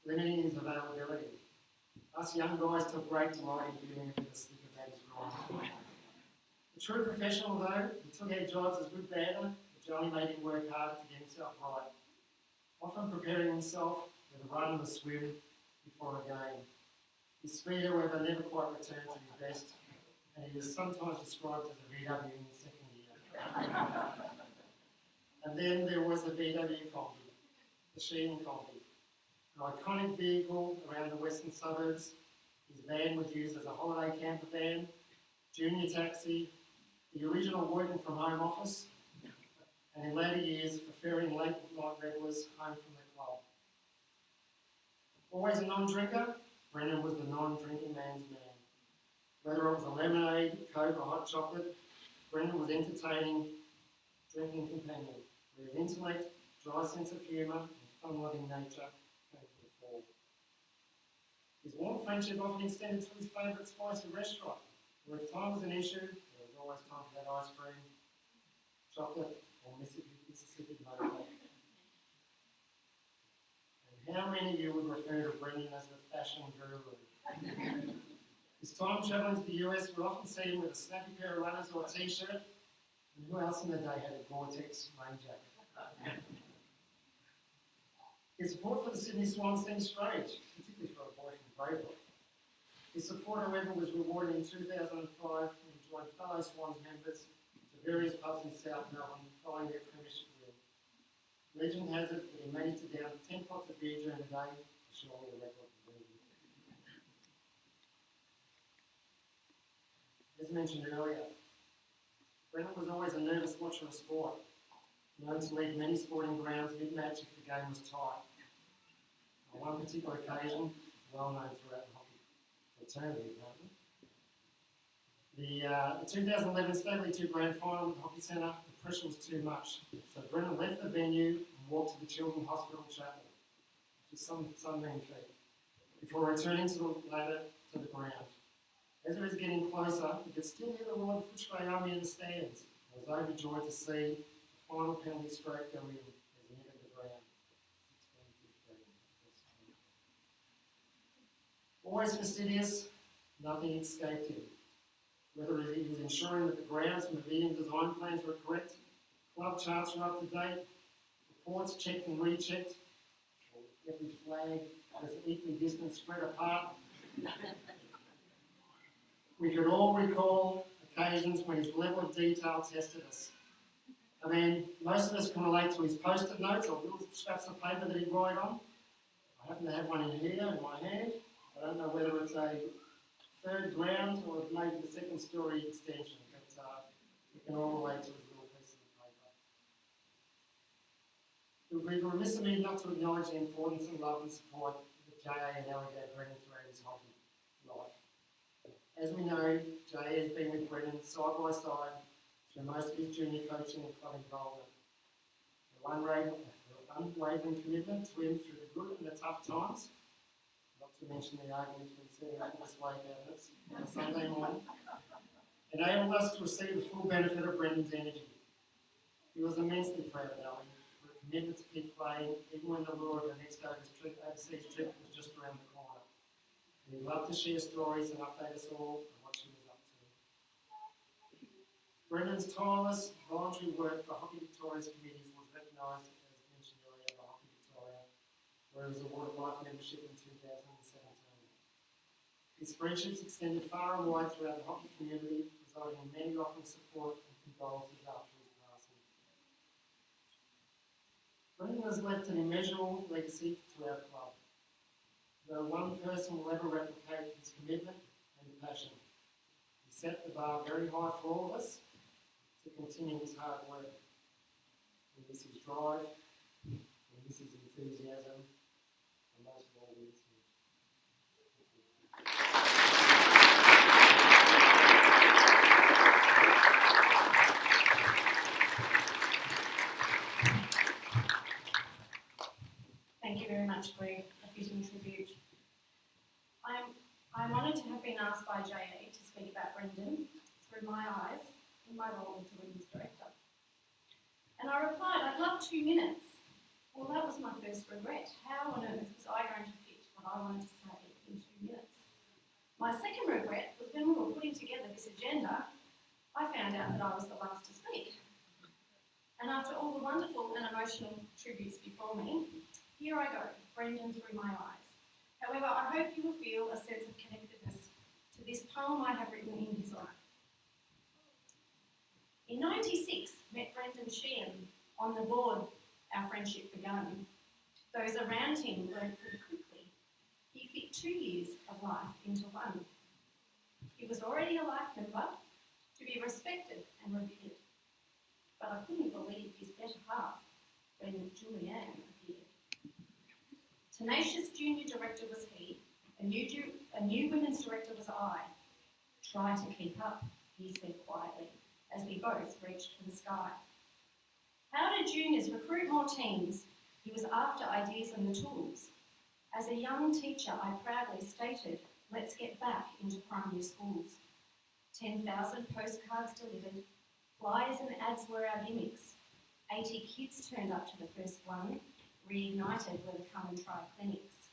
limiting his availability. Us young guys took great delight in feeling a bit of a stick about his groin. A true professional, though, he took our jobs as good banter, which only made him work harder to get himself right, often preparing himself with a run and a swim before a game. His speed, however, never quite returned to his best, and he was sometimes described as a VW in the second year. And then there was the VW Combi, the Sheehan Combi, an iconic vehicle around the western suburbs. His van was used as a holiday camper van, junior taxi, the original working from home office, and in later years, for ferrying late night revellers home from the club. Always a non-drinker, Brendan was the non-drinking man's man. Whether it was a lemonade, Coke or hot chocolate, Brendan was entertaining drinking companion, where his intellect, dry sense of humour and fun-loving nature came to the fore. His warm friendship often extended to his favourite spicy restaurant, where if time was an issue, there was always time for that ice cream, chocolate or Mississippi mocha. And how many of you would refer to Brendan as the fashion guru? His time travelling to the US would often see him with a snappy pair of runners or a t-shirt, and who else in the day had a Gore-Tex rain jacket? His support for the Sydney Swans seemed strange, particularly for a boy from Braybrook. His support, however, was rewarded in 2005 when he joined fellow Swans members to various pubs in South Melbourne following their premiership win. Legend has it that he managed to down 10 pots of beer during the day, surely a record for Brendan. As mentioned earlier, Brendan was always a nervous watcher of sport, known to leave many sporting grounds mid-match if the game was tight. on one particular occasion, well known throughout the hockey fraternity apparently. The 2011 State League 2 Grand Final at the Hockey Centre, the pressure was too much. So Brendan left the venue and walked to the Children's Hospital Chapel, which is some mean feat, before returning to the ground. As it was getting closer, he could still hear the roar of Footscray Army in the stands. I was overjoyed to see the final penalty stroke go in as he entered the ground. Always fastidious, nothing escaped him. Whether he was ensuring that the grounds and pavilion design plans were correct, club charts were up to date, reports checked and rechecked, or every flag was equally distant spread apart. We could all recall occasions when his level of detail tested us. I mean, most of us can relate to his post-it notes or little scraps of paper that he'd write on. I happen to have one in here in my hand. I don't know whether it's a third ground or maybe the second story extension, but we can all relate to his little piece of paper. It would be remiss of me not to acknowledge the importance and love and support that J.A. and Ellie gave Brendan throughout his hockey life. As we know, J.A. has been with Brendan side by side through most of his junior coaching and club involvement. Their unwavering commitment to him through the good and the tough times, not to mention the arguments we've seen over the sway cabinets on a Sunday morning, enabled us to receive the full benefit of Brendan's energy. He was immensely proud of Alby for a commitment to keep playing even when the lure of the next overseas trip was just around the corner. And he loved to share stories and update us all on what she was up to. Brendan's tireless voluntary work for Hockey Victoria's committees was recognised, as mentioned earlier, by Hockey Victoria, where he was awarded life membership in 2017. His friendships extended far and wide throughout the hockey community, resulting in many offering support and condolences after his passing. Brendan has left an immeasurable legacy to our club. No one person will ever replicate his commitment and passion. He set the bar very high for all of us to continue his hard work. We miss his drive, we miss his enthusiasm, and most of all, we miss him. Thank you very much, Greg. A fitting tribute. I'm honoured to have been asked by J.A. to speak about Brendan through my eyes in my role as the Women's Director. And I replied, I'd love 2 minutes. Well, that was my first regret. How on earth was I going to fit what I wanted to say in 2 minutes? My second regret was when we were putting together this agenda, I found out that I was the last to speak. And after all the wonderful and emotional tributes before me, here I go, Brendan through my eyes. However, I hope you will feel a sense of connectedness to this poem I have written in his honour. In '96, met Brendan Sheehan. On the board, our friendship begun. Those around him learned pretty quickly. He fit 2 years of life into one. He was already a life member, to be respected and revered. But I couldn't believe his better half when Julianne appeared. Tenacious junior director was he, a new women's director was I. Try to keep up, he said quietly, as we both reached for the sky. How did juniors recruit more teams? He was after ideas and the tools. As a young teacher, I proudly stated, let's get back into primary schools. 10,000 postcards delivered, flyers and ads were our gimmicks. 80 kids turned up to the first one, reignited with the Come and Try clinics.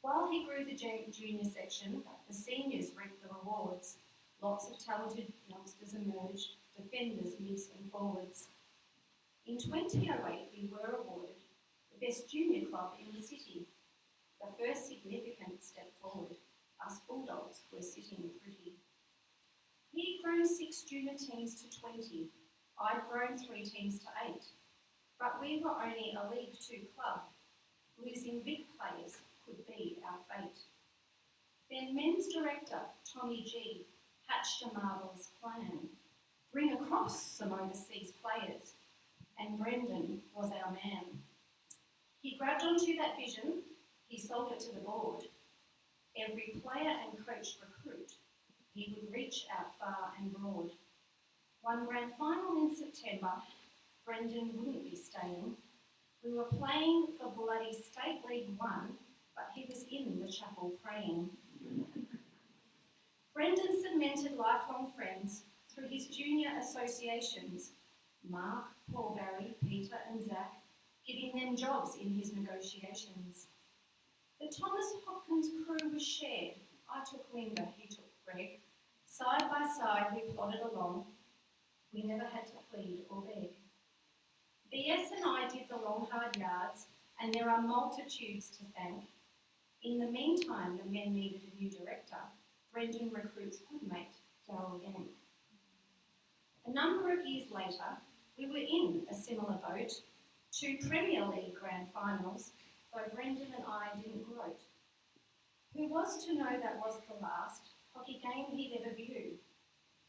While he grew the junior section, the seniors reaped the rewards. Lots of talented youngsters emerged, defenders, mids and forwards. In 2008, we were awarded the best junior club in the city. The first significant step forward, us Bulldogs were sitting pretty. He'd grown 6 junior teams to 20. I'd grown 3 teams to 8. But we were only a League 2 club. Losing big players could be our fate. Then men's director, Tommy G, hatched a marvellous plan. Bring across some overseas players, and Brendan was our man. He grabbed onto that vision, He sold it to the board. Every player and coach recruit, he would reach out far and broad. One grand final in September, Brendan wouldn't be staying. We were playing for bloody State League 1, but he was in the chapel praying. Brendan cemented lifelong friends through his junior associations, Mark, Paul Barry, Peter and Zach, giving them jobs in his negotiations. The Thomas Hopkins crew was shared. I took Linda, he took Greg. Side by side we plodded along. We never had to plead or beg. BS and I did the long hard yards, and there are multitudes to thank. In the meantime, the men needed a new director. Brendan recruits good mate, Darryl Yank. A number of years later, we were in a similar boat, 2 Premier League grand finals, though Brendan and I didn't gloat. Who was to know that was the last hockey game he'd ever view?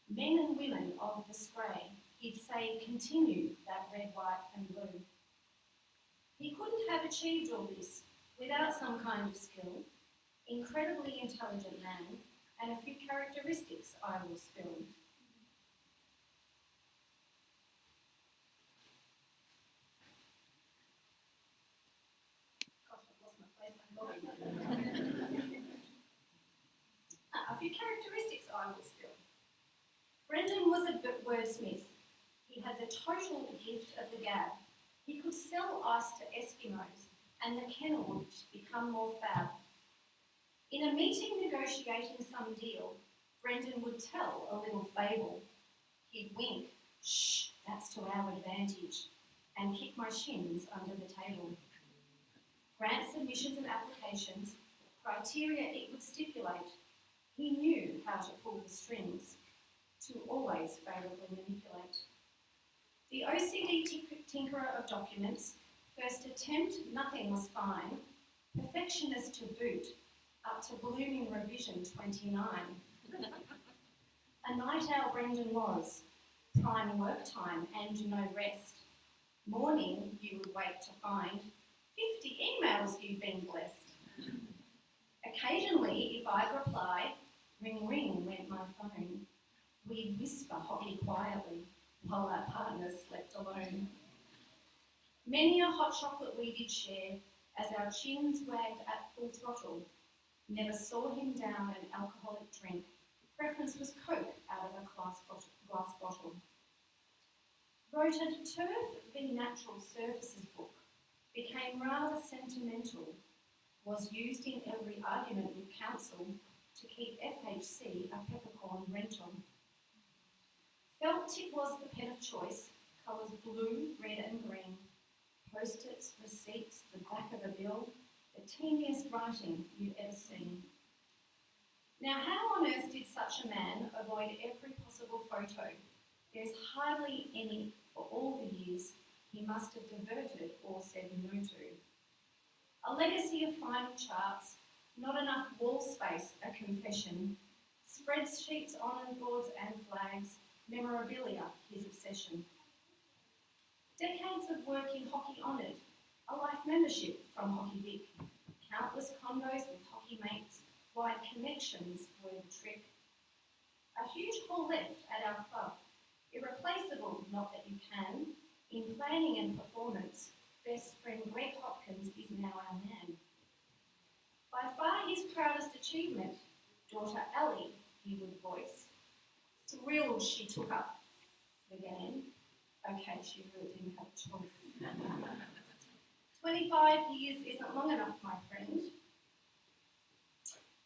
Men and women of the spray, he'd say, continue that red, white and blue. He couldn't have achieved all this without some kind of skill, incredibly intelligent man, and a few characteristics I will spill. Gosh, I've lost my place. A few characteristics I will spill. Brendan was a wordsmith. He had the total gift of the gab. He could sell ice to Eskimos, and the kennel would become more fab. In a meeting negotiating some deal, Brendan would tell a little fable. He'd wink, shh, that's to our advantage, and kick my shins under the table. Grant submissions and applications, criteria it would stipulate. He knew how to pull the strings to always favourably manipulate. The OCD tinkerer of documents, first attempt, nothing was fine. Perfectionist to boot, up to blooming revision 29. A night owl Brendan was, prime work time and no rest. Morning you would wait to find 50 emails you'd been blessed. Occasionally, if I'd reply, ring ring went my phone. We'd whisper hockey quietly while our partners slept alone. Many a hot chocolate we did share as our chins wagged at full throttle. Never saw him down an alcoholic drink. Preference was Coke out of a glass bottle. Wrote a Turf v Natural Services book. Became rather sentimental. Was used in every argument with council to keep FHC a peppercorn rental. Felt it was the pen of choice, colours blue, red and green. Post-its, receipts, the back of a bill, the teeniest writing you'd ever seen. Now, how on earth did such a man avoid every possible photo? There's hardly any for all the years he must have diverted or said no to. A legacy of final charts, not enough wall space, a confession, spreadsheets, honour boards and flags, memorabilia, his obsession. Decades of work in hockey honoured, a life membership from Hockey Vic, countless convos with hockey mates, wide connections were the trick. A huge hole left at our club, irreplaceable, not that you can. In planning and performance, best friend Greg Hopkins is now our man. By far his proudest achievement, daughter Alby, he would voice. Thrilled she took up the game. Okay, she really didn't have a choice. 25 years isn't long enough, my friend.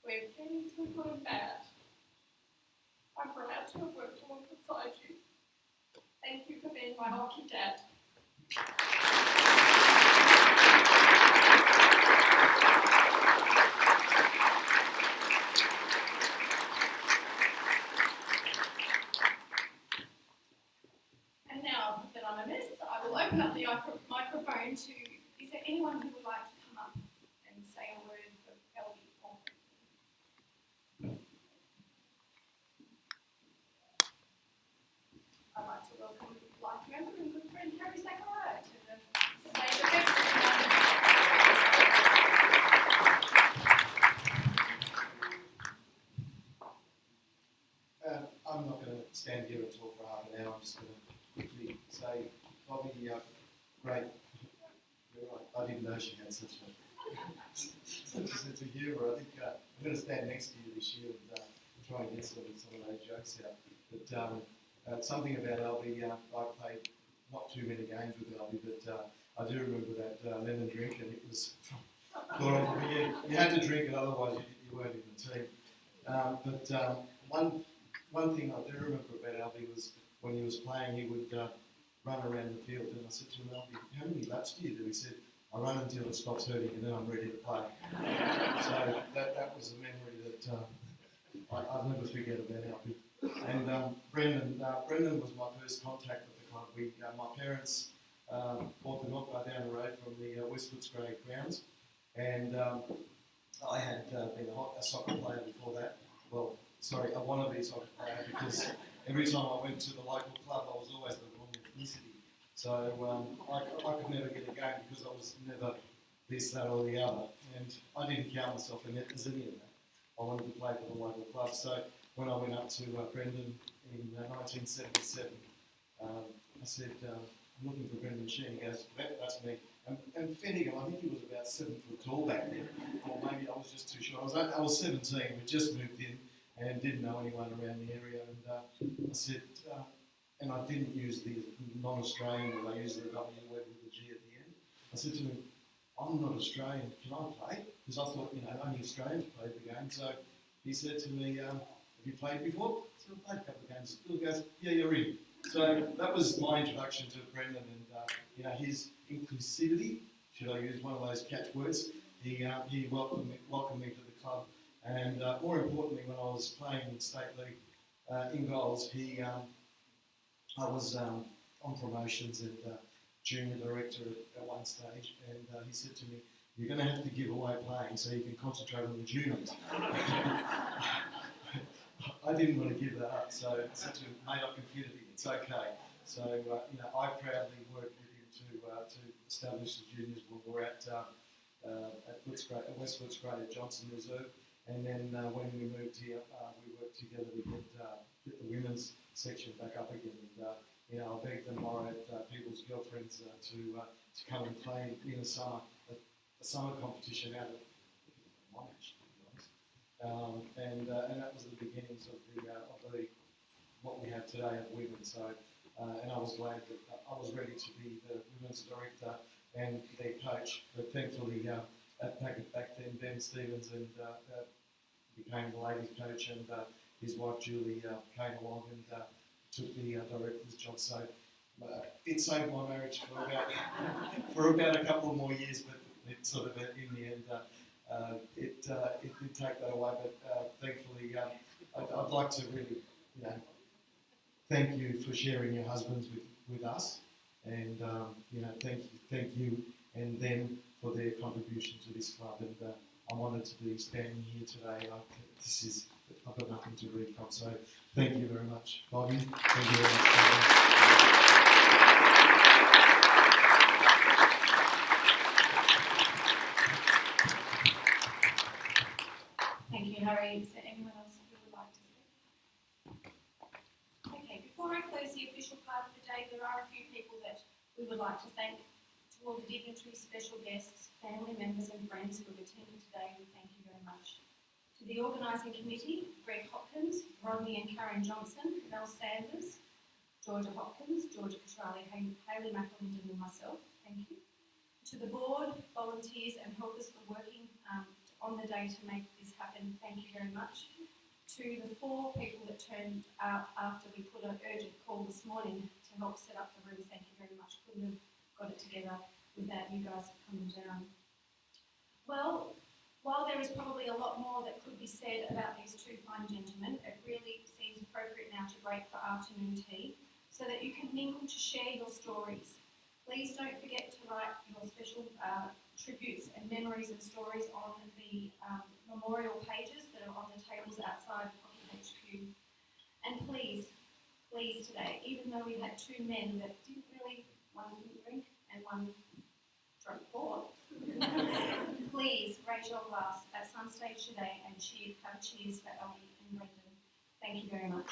We've been through good and bad. I'm proud to have worked alongside you. Thank you for being my hockey dad. And now that I'm a mess, I will open up the microphone to, is there anyone who would like to come up and say a word for Alby? I'd like to welcome life member and good friend Harry. sense of humour. I think I'm going to stand next to you this year and try and get some of those jokes out. But something about Alby, I played not too many games with Alby, but I do remember that lemon drink, and it was you had to drink it, otherwise you weren't in the team. One thing I do remember about Alby was when he was playing, he would run around the field, and I said to him, Alby, how many laps do you do? He said, I run until it stops hurting, and then I'm ready to play. So that was a memory that I'll never forget about Alby. And Brendan was my first contact with the club. My parents bought the milk bar down the road from the West Footscray grounds, and I had been a soccer player before that. Well, sorry, a wannabe soccer player, because every time I went to the local club, I was always the wrong ethnicity. So I could never get a game because I was never this, that, or the other, and I didn't count myself in it as any of that. I wanted to play for the local club. So when I went up to Brendan in 1977, I said, I'm looking for Brendan Sheehan. He goes, that's me. And Fenningham, I think he was about 7 foot tall back then, or maybe I was just too short. I was 17, we just moved in and didn't know anyone around the area. And I said, and I didn't use the non-Australian word, I used the W word with the G at the end. I said to him, I'm not Australian, can I play? Because I thought, only Australians played the game. So he said to me, have you played before? So I played a couple of games. He goes, yeah, you're in. So that was my introduction to Brendan, and his inclusivity, should I use one of those catchwords, he welcomed me to the club. And more importantly, when I was playing in State League in goals, I was on promotions and junior director at one stage, and he said to me, you're going to have to give away playing so you can concentrate on the juniors. I didn't want to give that up, so I said to him, mate, I can fit it in, it's okay. So, I proudly worked with him to establish the juniors when we were at West Footscray at Johnson Reserve, and then when we moved here, we worked together to get the women's section back up again. And, I begged and borrowed people's girlfriends to come and play in the summer, a summer competition out at Monash, to be honest. And that was the beginnings of what we have today of women. So, and I was glad that I was ready to be the women's director and their coach. But thankfully, back then, Ben Stevens became the ladies' coach, and his wife Julie came along and took the director's job. So it saved my marriage for about a couple of more years, but it sort of in the end it did take that away. But thankfully, I'd like to really thank you for sharing your husbands with us, and thank you and them for their contribution to this club. And I'm honoured to be standing here today. I've got nothing to read from, so thank you very much, Bobby. Thank you very much. Thank you, Harry. Is there anyone else who would like to speak? Okay, before I close the official part of the day, there are a few people that we would like to thank. To all the dignitaries, special guests, family members and friends who have attended today, we thank you very much. To the organising committee, Greg Hopkins, Rodney and Karen Johnson, Mel Sanders, Georgia Hopkins, Georgia Petrali, Hayley McAlinden and myself, thank you. To the board, volunteers and helpers for working on the day to make this happen, thank you very much. To the 4 people that turned out after we put an urgent call this morning to help set up the room, thank you very much. Couldn't have got it together without you guys coming down. Well, while there is probably a lot more that could be said about these 2 fine gentlemen, it really seems appropriate now to break for afternoon tea so that you can mingle to share your stories. Please don't forget to write your special tributes and memories and stories on the memorial pages that are on the tables outside Hockey HQ. And please today, even though we had 2 men that one didn't drink and one drank 4, please raise your glass at some stage today and have a cheers for Alby and Brendan. Thank you very much.